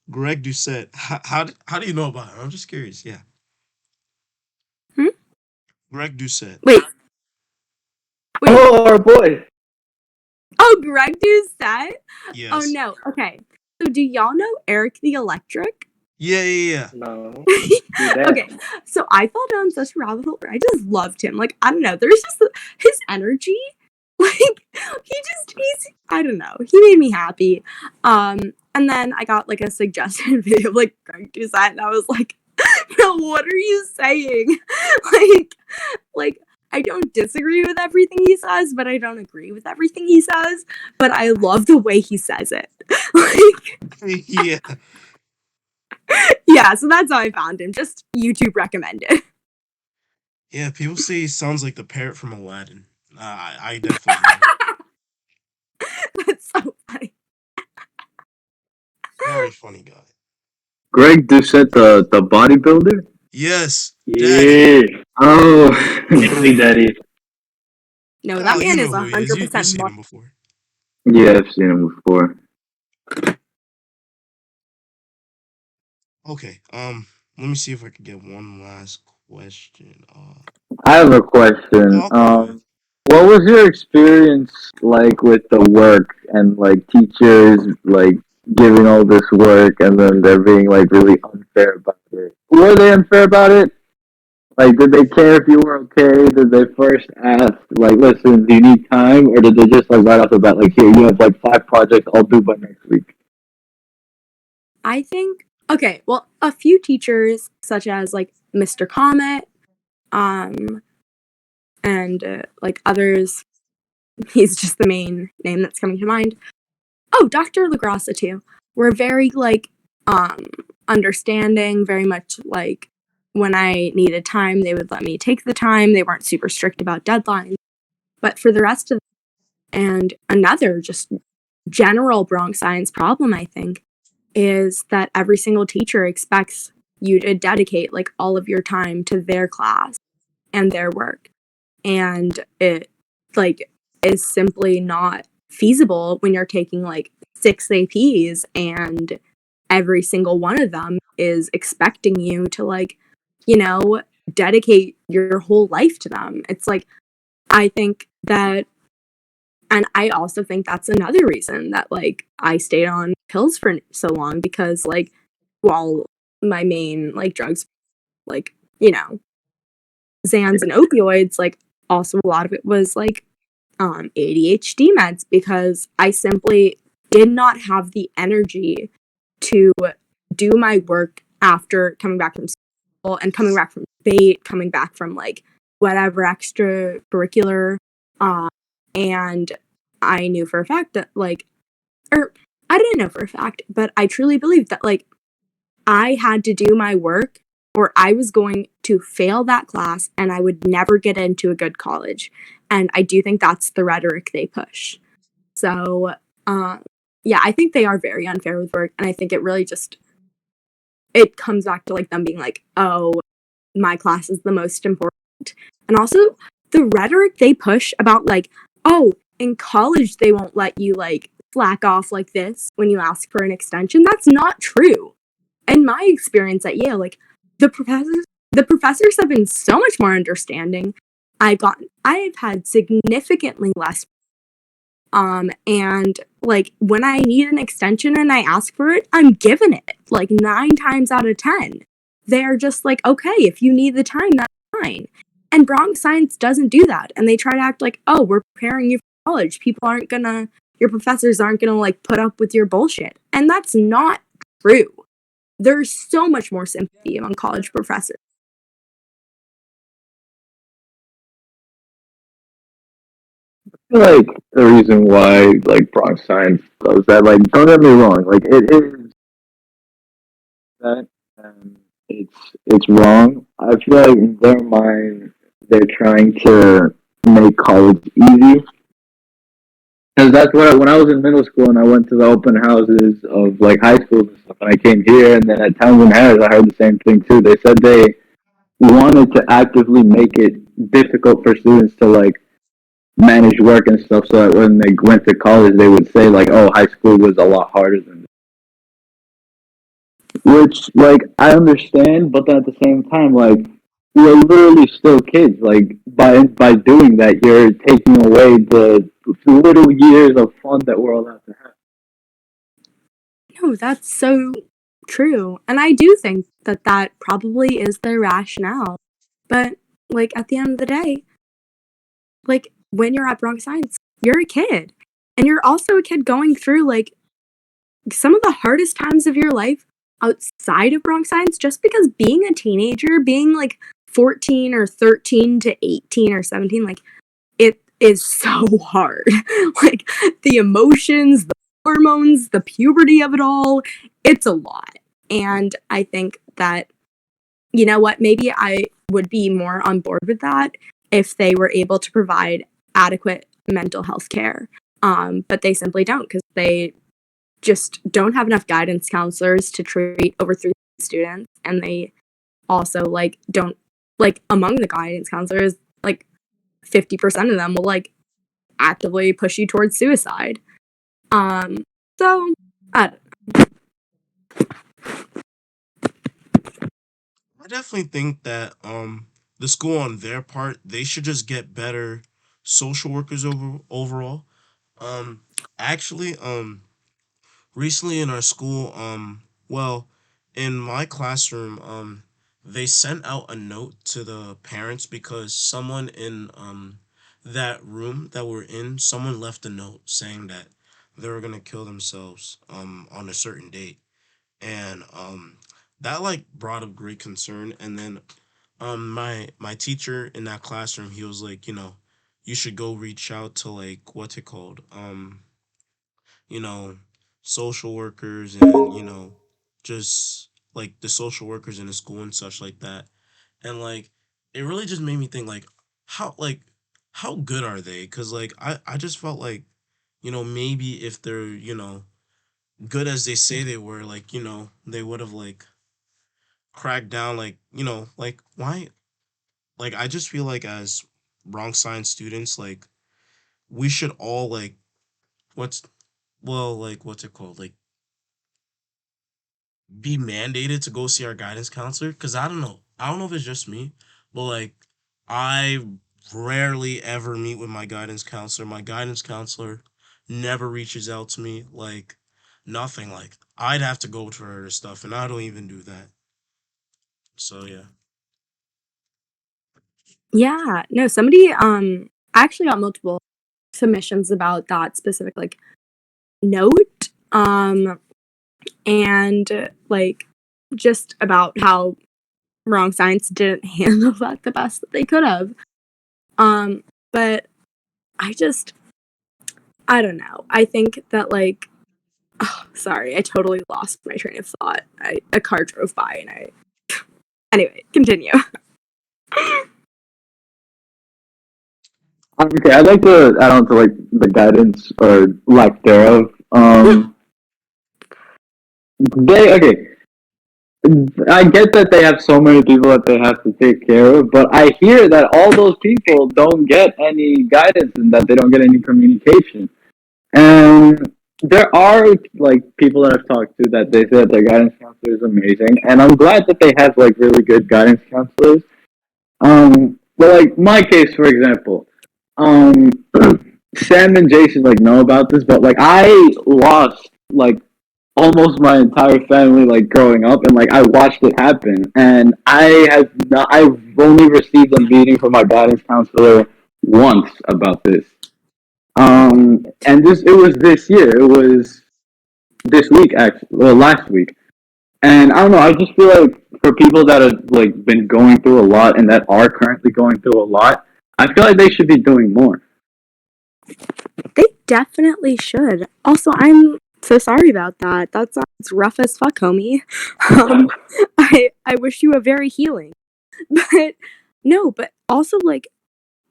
Greg Doucette. How do you know about him? I'm just curious. Yeah. Hmm? Greg Doucette. Wait, wait. Oh, our boy. Oh, Greg Doucette? Oh Yes. no. Okay. So do y'all know Eric the Electric? Yeah. Yeah. Yeah. No. Who that? Okay, so I fell down such a rabbit hole where I just loved him. Like, I don't know, there's just his energy. Like, he's, I don't know, he made me happy. And then I got like a suggested video of like Greg Doucette, and I was like, no, what are you saying? like, like, I don't disagree with everything he says, but I don't agree with everything he says. But I love the way he says it. like, Yeah. yeah, so that's how I found him. Just YouTube recommended. Yeah. People say he sounds like the parrot from Aladdin. I definitely agree. That's so funny. Very funny guy. Greg Doucette, the bodybuilder. Yes, Daddy. Yeah. Oh, Italy Daddy. No, that Kyle, you man know is who he is. You've 100% seen him before. yeah, I've seen him before. Okay. Let me see if I could get one last question. I have a question. Okay, okay. What was your experience like with the work and like teachers like giving all this work and then they're being like really unfair about it? Were they unfair about it? Like, did they care if you were okay? Did they first ask, like, listen, do you need time? Or did they just, like, right off the bat, like, here, you have, like, 5 projects, I'll do by next week? I think, okay, well, a few teachers, such as like Mr. Comet, um, and like others, he's just the main name that's coming to mind. Oh, Dr. LaGrassa too. Were very like um understanding, very much like when I needed time, they would let me take the time. They weren't super strict about deadlines. But for the rest of and another just general Bronx science problem, I think, is that every single teacher expects you to dedicate like all of your time to their class and their work. And it like is simply not feasible when you're taking like 6 APs and every single one of them is expecting you to like, you know, dedicate your whole life to them. It's like I think that and I also think that's another reason that like I stayed on pills for so long because like while my main like drugs like, you know, Xans and opioids, like also a lot of it was like ADHD meds because I simply did not have the energy to do my work after coming back from school and coming back from debate, coming back from like whatever extracurricular. Um, and I knew for a fact that like, or I didn't know for a fact, but I truly believed that like I had to do my work or I was going to fail that class and I would never get into a good college. And I do think that's the rhetoric they push. So, uh, yeah, I think they are very unfair with work. And I think it really just, it comes back to like them being like, oh, my class is the most important. And also the rhetoric they push about like, oh, in college they won't let you like slack off like this when you ask for an extension. That's not true. In my experience at Yale, like the professors have been so much more understanding. I've had significantly less and like when I need an extension and I ask for it, I'm given it. Like 9 times out of 10. They're just like, okay, if you need the time, that's fine. And Bronx Science doesn't do that. And they try to act like, oh, we're preparing you for college. Your professors aren't gonna like put up with your bullshit. And that's not true. There's so much more sympathy among college professors. I feel like the reason why, like, Bronx Science does that, like, don't get me wrong, like, it is that, and it's wrong. I feel like in their mind, they're trying to make college easy. Because that's what when I was in middle school and I went to the open houses of like high schools and stuff, and I came here and then at Townsend Harris, I heard the same thing too. They said they wanted to actively make it difficult for students to like manage work and stuff, so that when they went to college, they would say like, "Oh, high school was a lot harder than this." Which, like, I understand, but then at the same time, like, we're literally still kids. Like, by doing that, you're taking away the little years of fun that we're allowed to have. No, that's so true. And I do think that that probably is their rationale. But, like, at the end of the day, like, when you're at Bronx Science, you're a kid. And you're also a kid going through, like, some of the hardest times of your life outside of Bronx Science, just because being a teenager, being, like, 14 or 13 to 18 or 17, like, it is so hard. Like, the emotions, the hormones, the puberty of it all, it's a lot. And I think that, you know what, maybe I would be more on board with that if they were able to provide adequate mental health care. But they simply don't, because they just don't have enough guidance counselors to treat over 3 students. And they also, like, don't, like, among the guidance counselors, like, 50% of them will, like, actively push you towards suicide. So, I don't I definitely think that the school on their part, they should just get better social workers overall. Um actually recently in our school, well, in my classroom, they sent out a note to the parents because someone in that room that we're in, someone left a note saying that they were gonna kill themselves on a certain date. And that like brought up great concern. And then my teacher in that classroom, he was like, you should go reach out to like what's it called, you know, social workers, and just like the social workers in the school and such like that. And like it really just made me think like how how good are they? Because like I just felt like maybe if they're good as they say they were, like they would have like cracked down, like like why, like I just feel like as wrong science students, like we should all like what's like what's it called, like be mandated to go see our guidance counselor. Because I don't know if it's just me, but like I rarely ever meet with my guidance counselor. My guidance counselor never reaches out to me, like nothing. Like I'd have to go to her to stuff, and I don't even do that. So yeah. Yeah, no, somebody, I actually got multiple submissions about that specific, like, note, and, like, just about how Wrong Science didn't handle that the best that they could have. But I just, I don't know. I think that, like, oh, sorry, I totally lost my train of thought. A car drove by and anyway, continue. Okay, I'd like to add on to like the guidance or lack thereof. They okay. I get that they have so many people that they have to take care of, but I hear that all those people don't get any guidance and that they don't get any communication. And there are like people that I've talked to that they say that their guidance counselor is amazing, and I'm glad that they have like really good guidance counselors. But like my case, for example, um, Sam and Jason like know about this, but like I lost like almost my entire family like growing up, and like I watched it happen, and I've only received a meeting from my guidance counselor once about this. And this it was this year. It was this week actually, well, last week. And I don't know. I just feel like for people that have like been going through a lot and that are currently going through a lot, I feel like they should be doing more. They definitely should. Also, I'm so sorry about that. That sounds rough as fuck, homie. Um, I wish you a very healing. But no, but also like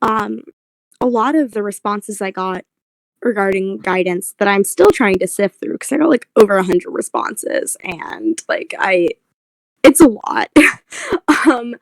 um a lot of the responses I got regarding guidance that I'm still trying to sift through because I got like over 100 responses and like it's a lot. um,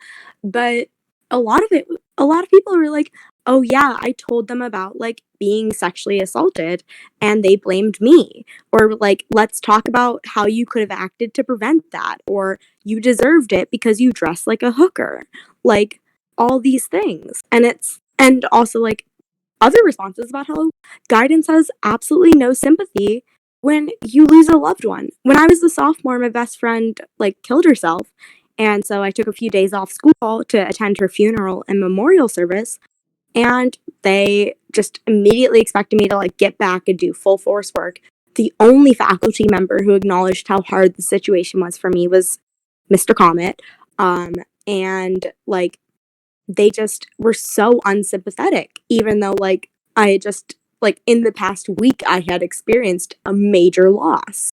but a lot of it, a lot of people were like, oh yeah, I told them about like being sexually assaulted and they blamed me. Or like, let's talk about how you could have acted to prevent that. Or you deserved it because you dress like a hooker. Like, all these things. And also like other responses about how guidance has absolutely no sympathy when you lose a loved one. When I was a sophomore, my best friend like killed herself, and so I took a few days off school to attend her funeral and memorial service, and they just immediately expected me to like get back and do full force work. The only faculty member who acknowledged how hard the situation was for me was Mr. Comet. Um, and like they just were so unsympathetic, even though like I had just like in the past week I had experienced a major loss.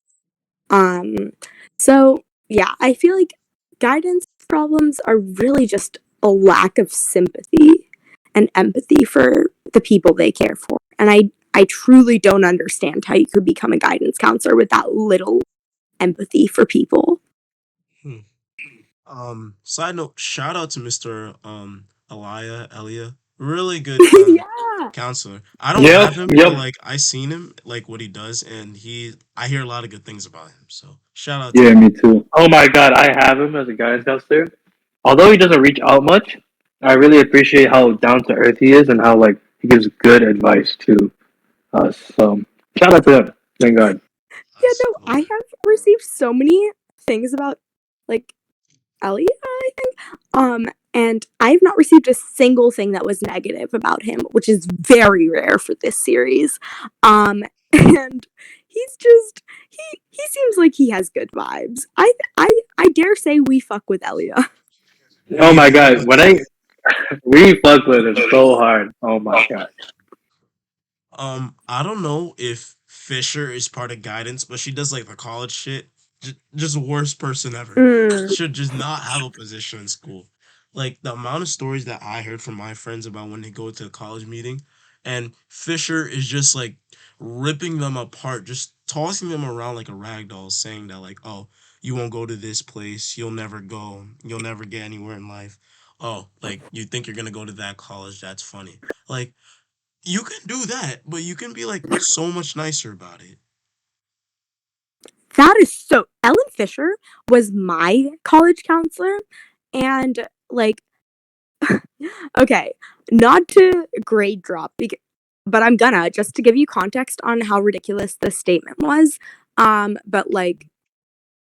Um so yeah, I feel like guidance problems are really just a lack of sympathy and empathy for the people they care for. And I truly don't understand how you could become a guidance counselor with that little empathy for people. Hmm. Side note, shout out to Mr. Elia. Really good Yeah. counselor. I don't Yep, have him, but yep. like I seen him, like what he does, and I hear a lot of good things about him. So shout out to Yeah, him. me too. Oh my god, I have him as a guidance counselor. Although he doesn't reach out much, I really appreciate how down to earth he is and how like he gives good advice to us. So shout out to him. Thank God. Yeah, That's no, I cool. have received so many things about like Elliot, I think. And I've not received a single thing that was negative about him, which is very rare for this series. And he's just he seems like he has good vibes. I dare say we fuck with Elia. Oh We my fuck god, with when him. I we fuck with him so hard. Oh my god. I don't know if Fisher is part of guidance, but she does like the college shit. Just worst person ever. Mm. Should just not have a position in school. Like the amount of stories that I heard from my friends about when they go to a college meeting, and Fisher is just like ripping them apart, just tossing them around like a rag doll, saying that like, oh, you won't go to this place, you'll never get anywhere in life. Oh, like you think you're gonna go to that college? That's funny. Like you can do that, but you can be like so much nicer about it. That is so. Ellen Fisher was my college counselor, and like okay, not to grade drop, but I'm gonna just to give you context on how ridiculous this statement was. But like,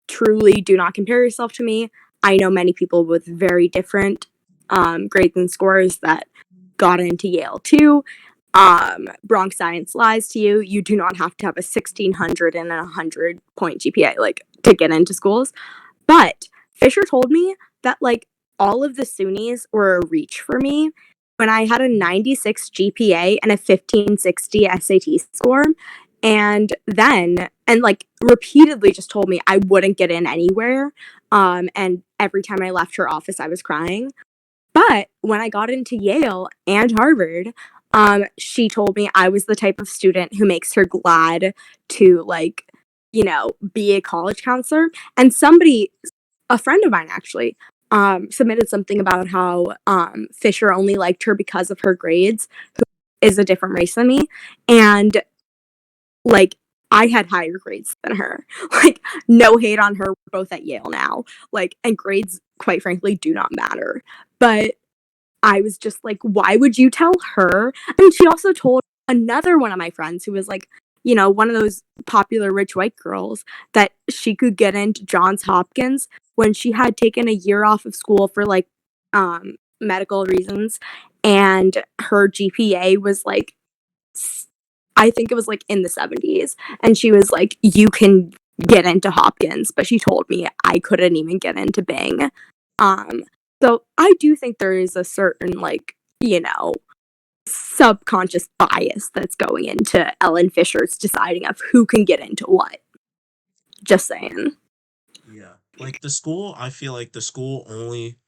truly, do not compare yourself to me. I know many people with very different grades and scores that got into Yale too. Bronx Science lies to you. You do not have to have a 1600 and a 100-point GPA like to get into schools. But Fisher told me that like all of the SUNYs were a reach for me when I had a 96 GPA and a 1560 SAT score. And like repeatedly just told me I wouldn't get in anywhere. And every time I left her office, I was crying. But when I got into Yale and Harvard, she told me I was the type of student who makes her glad to like, be a college counselor. And a friend of mine actually, submitted something about how Fisher only liked her because of her grades, who is a different race than me. And like I had higher grades than her. Like no hate on her, we're both at Yale now. Like and grades quite frankly do not matter. But I was just like, why would you tell her? And she also told another one of my friends who was like, one of those popular rich white girls that she could get into Johns Hopkins when she had taken a year off of school for like medical reasons and her GPA was like I think it was like in the 70s and she was like you can get into Hopkins but she told me I couldn't even get into Bing. Um so I do think there is a certain like, subconscious bias that's going into Ellen Fisher's deciding of who can get into what. Just saying. Yeah. Like the school, I feel like the school only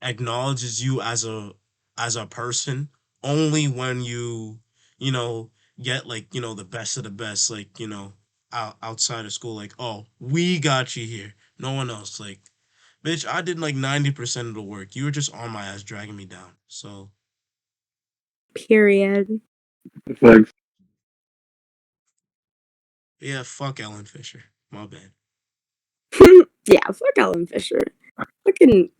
acknowledges you as a person only when you know get like the best of the best, like outside of school. Like, oh, we got you here, no one else. Like, bitch, I did like 90% of the work. You were just on my ass, dragging me down. So Period. Like, yeah, fuck Ellen Fisher. My bad. Yeah, fuck Ellen Fisher. Fucking,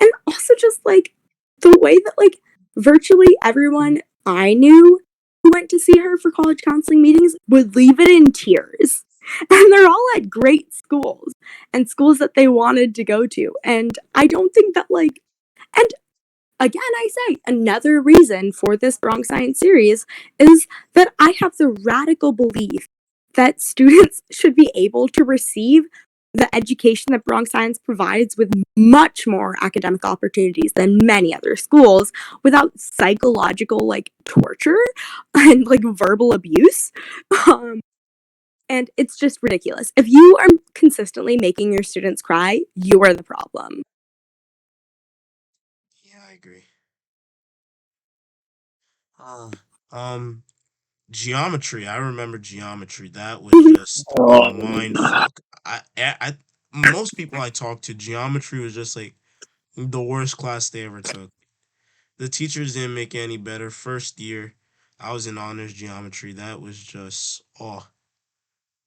and also just like the way that like virtually everyone I knew who went to see her for college counseling meetings would leave it in tears. And they're all at great schools and schools that they wanted to go to. And I don't think that like, and again, I say another reason for this Bronx Science series is that I have the radical belief that students should be able to receive the education that Bronx Science provides with much more academic opportunities than many other schools without psychological like torture and like verbal abuse. Um, and it's just ridiculous. If you are consistently making your students cry, you are the problem. Yeah, I agree. Uh, um, Geometry. I remember geometry. That was just a oh, mind fuck. Most people I talked to, geometry was just like the worst class they ever took. The teachers didn't make it any better. First year, I was in honors geometry. That was just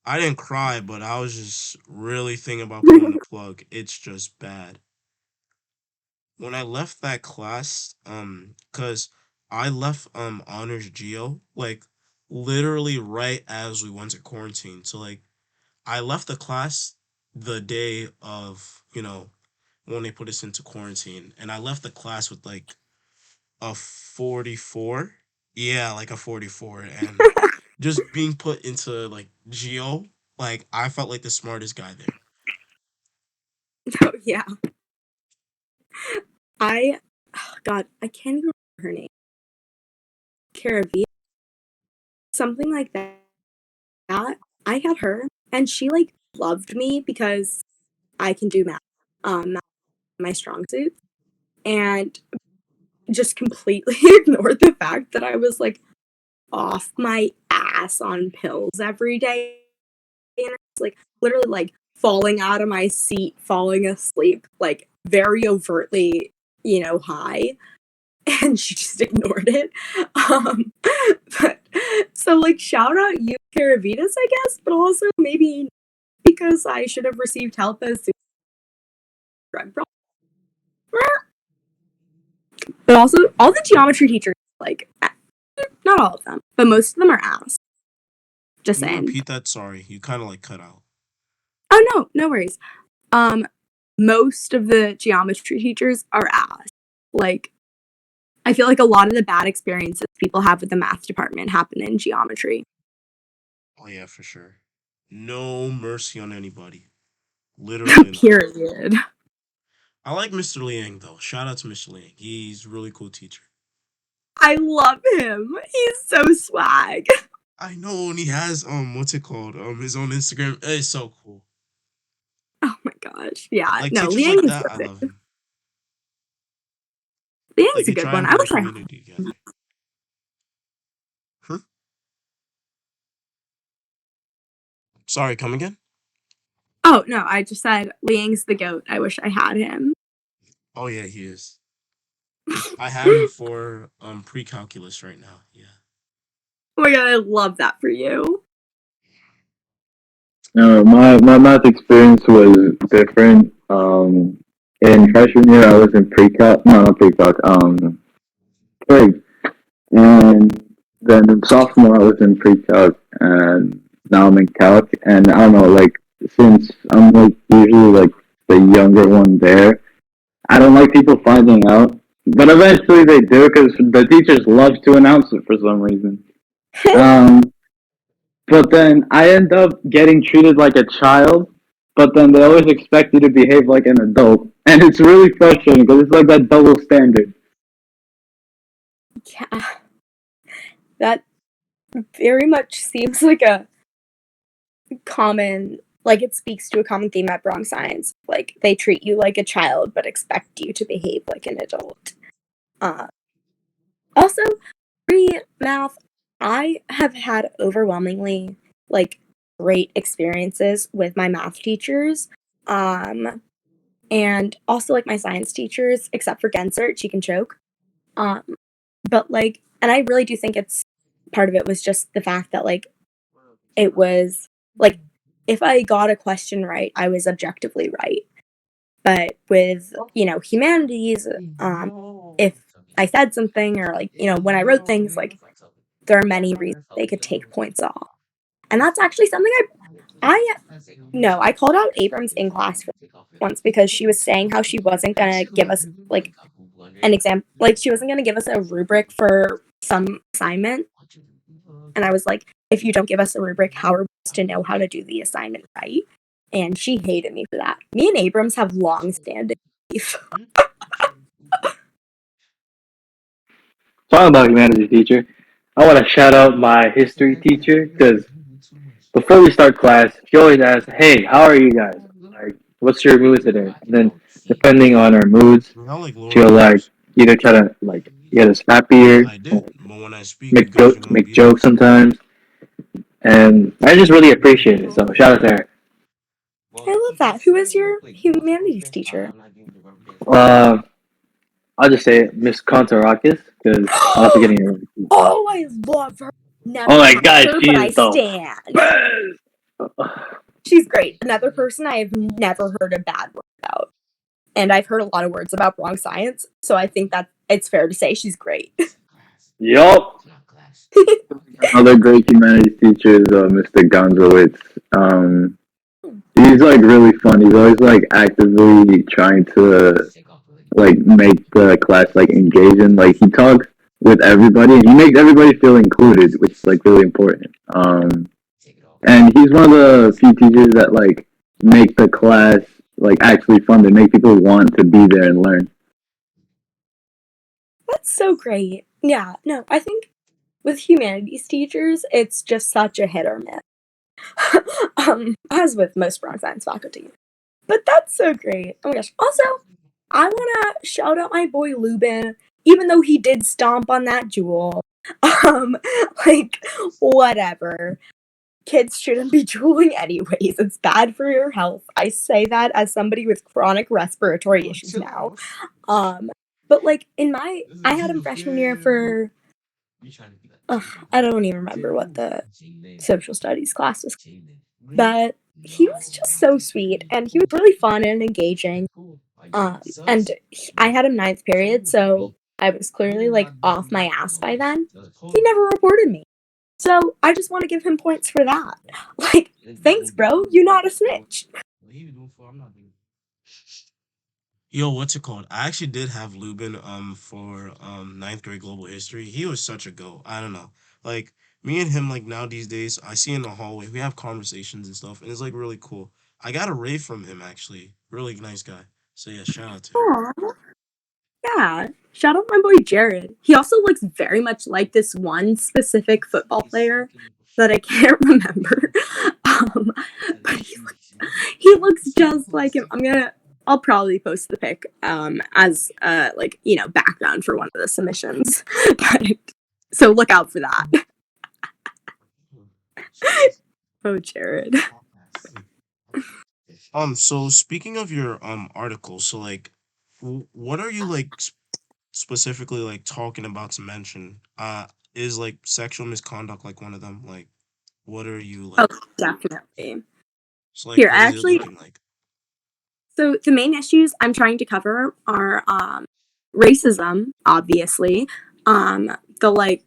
I didn't cry, but I was just really thinking about pulling the plug. It's just bad. When I left that class, cause I left honors geo like literally right as we went to quarantine. So like I left the class the day of when they put us into quarantine, and I left the class with like a 44. Yeah, like a 44, and just being put into like geo, like I felt like the smartest guy there. Oh, yeah. I, oh God, I can't even remember her name. Caravita, something like that. I had her, and she like loved me because I can do math. Math is my strong suit, and just completely ignored the fact that I was like off my ass on pills every day, and it's like literally like falling out of my seat, falling asleep, like very overtly, high. And she just ignored it. Um, but so like shout out you, Caravitas, I guess, but also maybe because I should have received help as soon as drug problem. But also all the geometry teachers, like not all of them, but most of them are ass. Just Can you saying. repeat that? Sorry, you kind of like cut out. Oh no, no worries. Um, most of the geometry teachers are ass. Like I feel like a lot of the bad experiences people have with the math department happen in geometry. Oh yeah, for sure. No mercy on anybody. Literally none. Period. I like Mr. Liang though. Shout out to Mr. Liang. He's a really cool teacher. I love him. He's so swag. I know, and he has what's it called? His own Instagram. It's so cool. Oh my gosh. Yeah, Like no, teachers Liang like is that, I perfect. love him. Like Liang's a they good try one. and I will build try. community together. Hmm? Sorry, come again? Oh no, I just said Liang's the goat. I wish I had him. Oh yeah, he is. I have him for pre-calculus right now. Yeah. Oh my god, I love that for you. my math experience was different. In freshman year, I was in pre-calc, no, not pre-calc, trig. And then in sophomore, I was in pre-calc, and now I'm in calc. And I don't know, like, since I'm like usually like the younger one there, I don't like people finding out. But eventually they do because the teachers love to announce it for some reason. Um, but then I end up getting treated like a child, but then they always expect you to behave like an adult. And it's really frustrating because it's like that double standard. Yeah, that very much seems like a common, like it speaks to a common theme at Bronx Science. Like they treat you like a child but expect you to behave like an adult. Uh, Also, free math I have had overwhelmingly like great experiences with my math teachers. Um, and also like my science teachers, except for Gensert, she can choke. Um, but like, and I really do think it's part of it was just the fact that like it was like if I got a question right, I was objectively right. But with humanities, if I said something or like when I wrote things, like there are many reasons they could take points off, and that's actually something I no, I called out Abrams in class for once because she was saying how she wasn't gonna give us like an exam, like she wasn't gonna give us a rubric for some assignment, and I was like, if you don't give us a rubric, how are we supposed to know how to do the assignment right? And she hated me for that. Me and Abrams have long-standing beef. Talking about humanities teacher, I want to shout out my history teacher because before we start class, she always asks, "Hey, how are you guys? Like, what's your mood today?" And then, depending on our moods, Y'all like Lord of she'll the like Rings? either try to like get us happier, I or did, but when I speak, you guys are gonna make be there. jokes sometimes, and I just really appreciate it. So shout out to her. I love that. Who is your humanities teacher? Uh, I'll just say it, Miss Kontarakis because I'm not forgetting her. Oh, I love her. Oh Never my met gosh, her, she but I is the stand. best. She's great. Another person I have never heard a bad word about. And I've heard a lot of words about Bronx science, so I think that it's fair to say she's great. Yup. Another great humanities teacher is Mr. Gonzowitz. He's like really fun. He's always like actively trying to like make the class like engaging. Like he talks with everybody and he makes everybody feel included, which is like really important. And he's one of the few teachers that like make the class like actually fun. They make people want to be there and learn. That's so great. Yeah, no, I think with humanities teachers, it's just such a hit or miss. As with most Bronx science faculty. But that's so great. Oh my gosh. Also, I want to shout out my boy Lubin, even though he did stomp on that jewel. Um, like, whatever. Kids shouldn't be drooling anyways. It's bad for your health. I say that as somebody with chronic respiratory issues now. Um, but like I had him freshman year for, ugh, I don't even remember what the social studies class was, but he was just so sweet and he was really fun and engaging. I had him ninth period, so I was clearly like off my ass by then. He never reported me. So I just want to give him points for that. Like, thanks, bro. You're not a snitch. Yo, what's it called? I actually did have Lubin for ninth grade global history. He was such a go. I don't know. Like me and him like now these days, I see in the hallway. We have conversations and stuff, and it's like really cool. I got a rave from him actually. Really nice guy. So yeah, shout out to him. Aw, yeah. Shout out my boy Jared. He also looks very much like this one specific football player that I can't remember. Um, but he looks just like him. I'll probably post the pic as like background for one of the submissions. But so look out for that. Oh, Jared. So speaking of your article, so like, what are you like specifically like talking about to mention? Is like sexual misconduct like one of them? Like, what are you Oh, like? definitely. So like, Here, what I is it actually looking like? so the main issues I'm trying to cover are racism, obviously, the like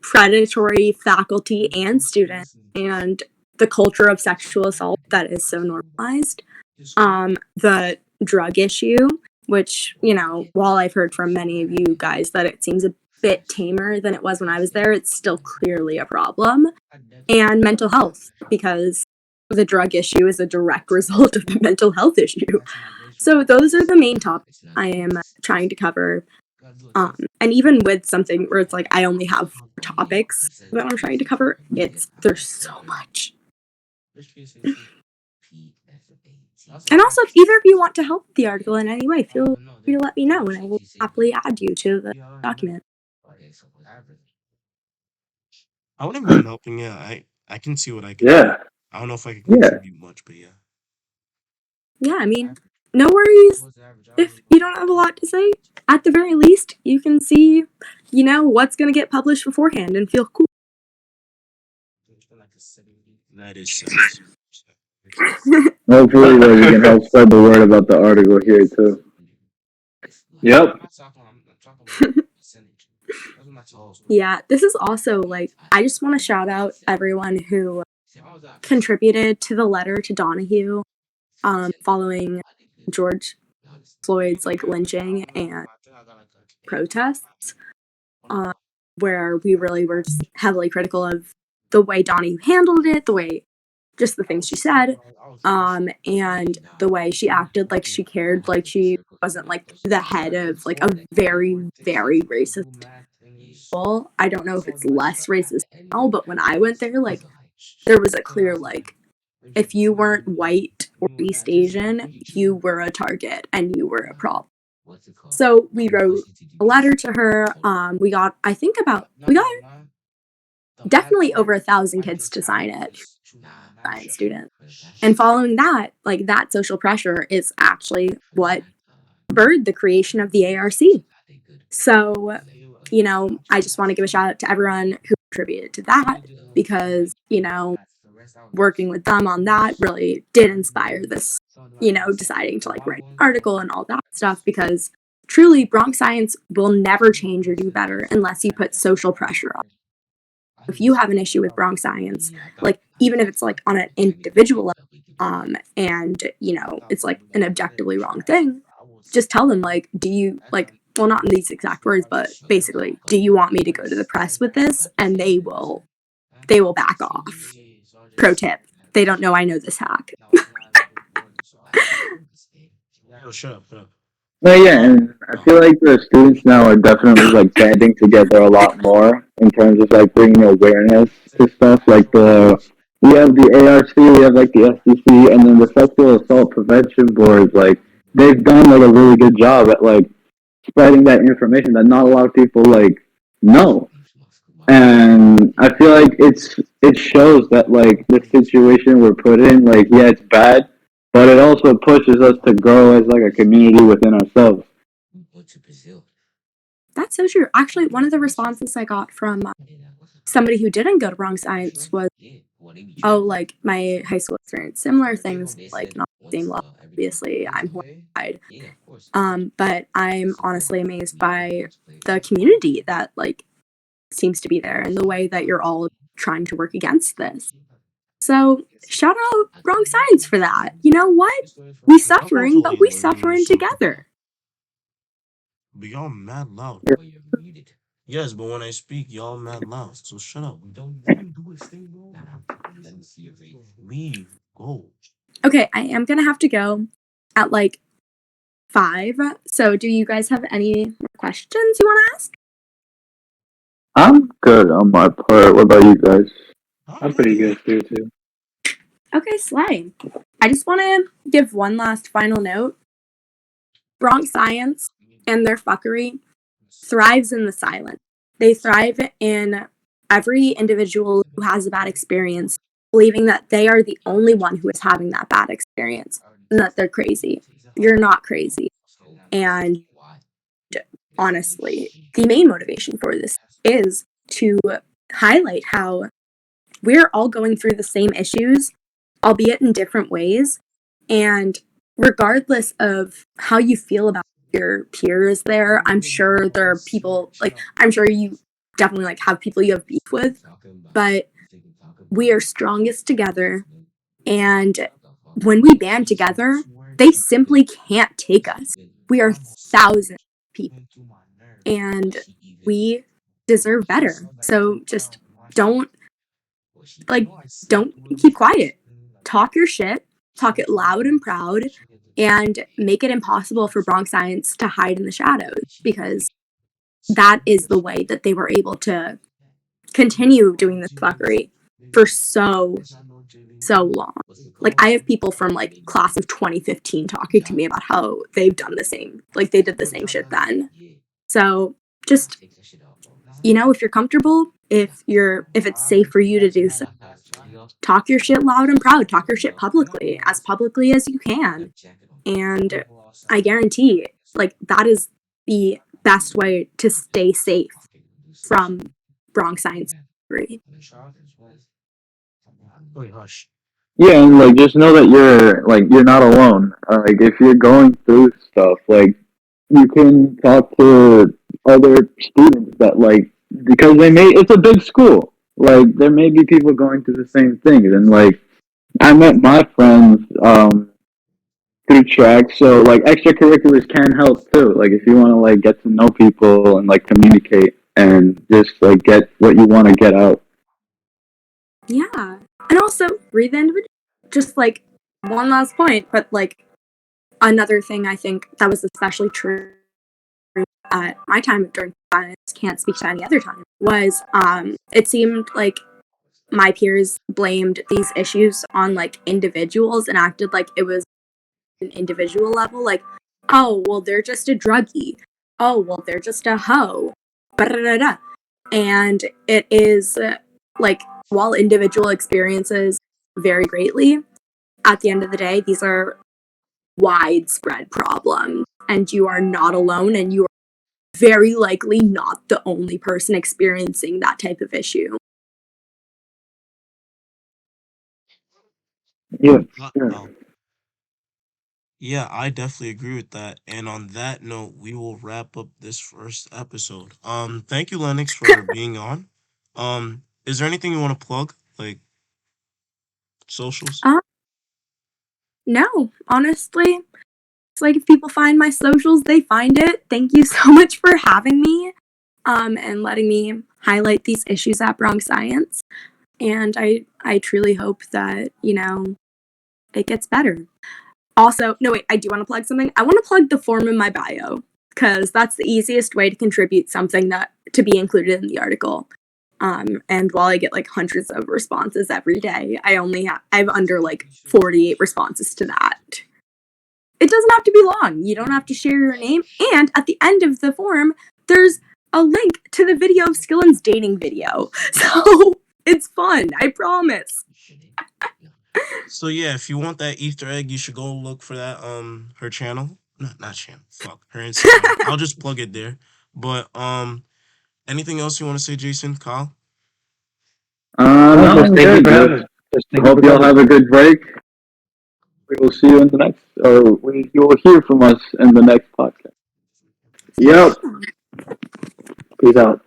predatory faculty and students, and the culture of sexual assault that is so normalized. The drug issue, which, while I've heard from many of you guys that it seems a bit tamer than it was when I was there, it's still clearly a problem. And mental health, because the drug issue is a direct result of the mental health issue. So those are the main topics I am trying to cover. And even with something where it's like I only have 4 topics that I'm trying to cover, there's so much. And also, if either of you want to help the article in any way, feel free to let me know, and I will happily add you to the document. I wouldn't mind helping. Yeah, I can see what I could do. Yeah, I don't know if I can yeah. contribute much, but yeah. Yeah, I mean, no worries if you don't have a lot to say. At the very least, you can see, what's going to get published beforehand and feel cool. That is sad. Hopefully, we can help spread the word about the article here too. Yep. Yeah, this is also like, I just want to shout out everyone who contributed to the letter to Donahue following George Floyd's like lynching and protests, um, where we really were just heavily critical of the way Donahue handled it, the way just the things she said, and the way she acted like she cared, like she wasn't like the head of like a very, very racist school. I don't know if it's less racist now, but when I went there, like there was a clear like if you weren't white or East Asian, you were a target and you were a problem. So we wrote a letter to her. We got definitely over 1,000 kids to sign it, science students. And following that, like that social pressure is actually what spurred the creation of the ARC. So, I just want to give a shout out to everyone who contributed to that because, working with them on that really did inspire this, deciding to like write an article and all that stuff because truly Bronx science will never change or do better unless you put social pressure on. If you have an issue with Bronx science, like even if it's like on an individual level, and it's like an objectively wrong thing, just tell them like, do you like, well, not in these exact words, but basically, do you want me to go to the press with this? And they will back off. Pro tip: they don't know I know this hack. Yo, shut up, shut up. No, yeah, Um, and I feel like the students now are definitely like banding together a lot more in terms of like bringing awareness to stuff. Like we have the ARC, we have like the SDC, and then the Sexual Assault Prevention Board. Like they've done like a really good job at like spreading that information that not a lot of people like know. And I feel like it shows that like the situation we're put in, like yeah, it's bad, but it also pushes us to grow as like a community within ourselves. That's so true. Actually, one of the responses I got from somebody who didn't go to Bronx Science was, oh, like my high school experience, similar things, like not the same level. Obviously, I'm horrified. But I'm honestly amazed by the community that like seems to be there and the way that you're all trying to work against this. So shout out Bronx Science for that. You know what? We y'all both suffering, but we suffering together. but y'all mad loud. Yes, but when I speak, y'all mad loud. So shut up. Leave. Go. Okay, I am gonna have to go at like 5. So do you guys have any more questions you want to ask? I'm good on my part. What about you guys? I'm pretty good here too. Okay, slay. I just want to give one last final note. Bronx Science and their fuckery thrives in the silence. They thrive in every individual who has a bad experience, believing that they are the only one who is having that bad experience and that they're crazy. You're not crazy. And honestly, the main motivation for this is to highlight how we're all going through the same issues, albeit in different ways. And regardless of how you feel about your peers there, I'm sure there are people like, I'm sure you definitely like have people you have beef with, but we are strongest together. And when we band together, they simply can't take us. We are thousands of people and we deserve better. So just don't don't keep quiet. Talk your shit, talk it loud and proud, and make it impossible for Bronx Science to hide in the shadows because that is the way that they were able to continue doing this fuckery for so long. Like I have people from like class of 2015 talking to me about how they've done the same, like they did the same shit then. So just if you're comfortable, if it's safe for you to do so, talk your shit loud and proud. Talk your shit publicly as you can. And I guarantee, like, that is the best way to stay safe from Bronx Science Theory. Wait, hush. Yeah, and like just know that you're not alone. Like if you're going through stuff, like you can talk to other students that like because it's a big school. Like there may be people going through the same things, and like I met my friends through track, so like extracurriculars can help too. Like if you want to like get to know people and like communicate and just like get what you want to get out. Yeah. And also breathe individual. Just like one last point, but like another thing I think that was especially true at my time during science, can't speak to any other time, was it seemed like my peers blamed these issues on like individuals and acted like it was an individual level, like, oh well they're just a druggie, oh well they're just a hoe, da and it is like, while individual experiences vary greatly, at the end of the day these are widespread problems and you are not alone, and you are very likely not the only person experiencing that type of issue. Yeah, sure. Oh, yeah, I definitely agree with that. And on that note, we will wrap up this first episode. Thank you, Lennox, for being on. Is there anything you want to plug, like socials? uh, no, honestly, it's like if people find my socials, they find it. Thank you so much for having me, and letting me highlight these issues at Bronx Science. And I truly hope that, it gets better. Also, no, wait, I do want to plug something. I want to plug the form in my bio, because that's the easiest way to contribute something that to be included in the article. And while I get like hundreds of responses every day, I have under like 48 responses to that. It doesn't have to be long. You don't have to share your name. And at the end of the form, there's a link to the video of Skillen's dating video. So it's fun, I promise. So yeah, if you want that Easter egg, you should go look for that her channel. Not channel. Fuck. Her Instagram. I'll just plug it there. But anything else you want to say, Jason, Kyle? No, Just I'm thank you good. for having us. Just thank you Hope for you all coming. have a good break. We will see you in the next, you will hear from us in the next podcast. See you Yep. next time. Peace out.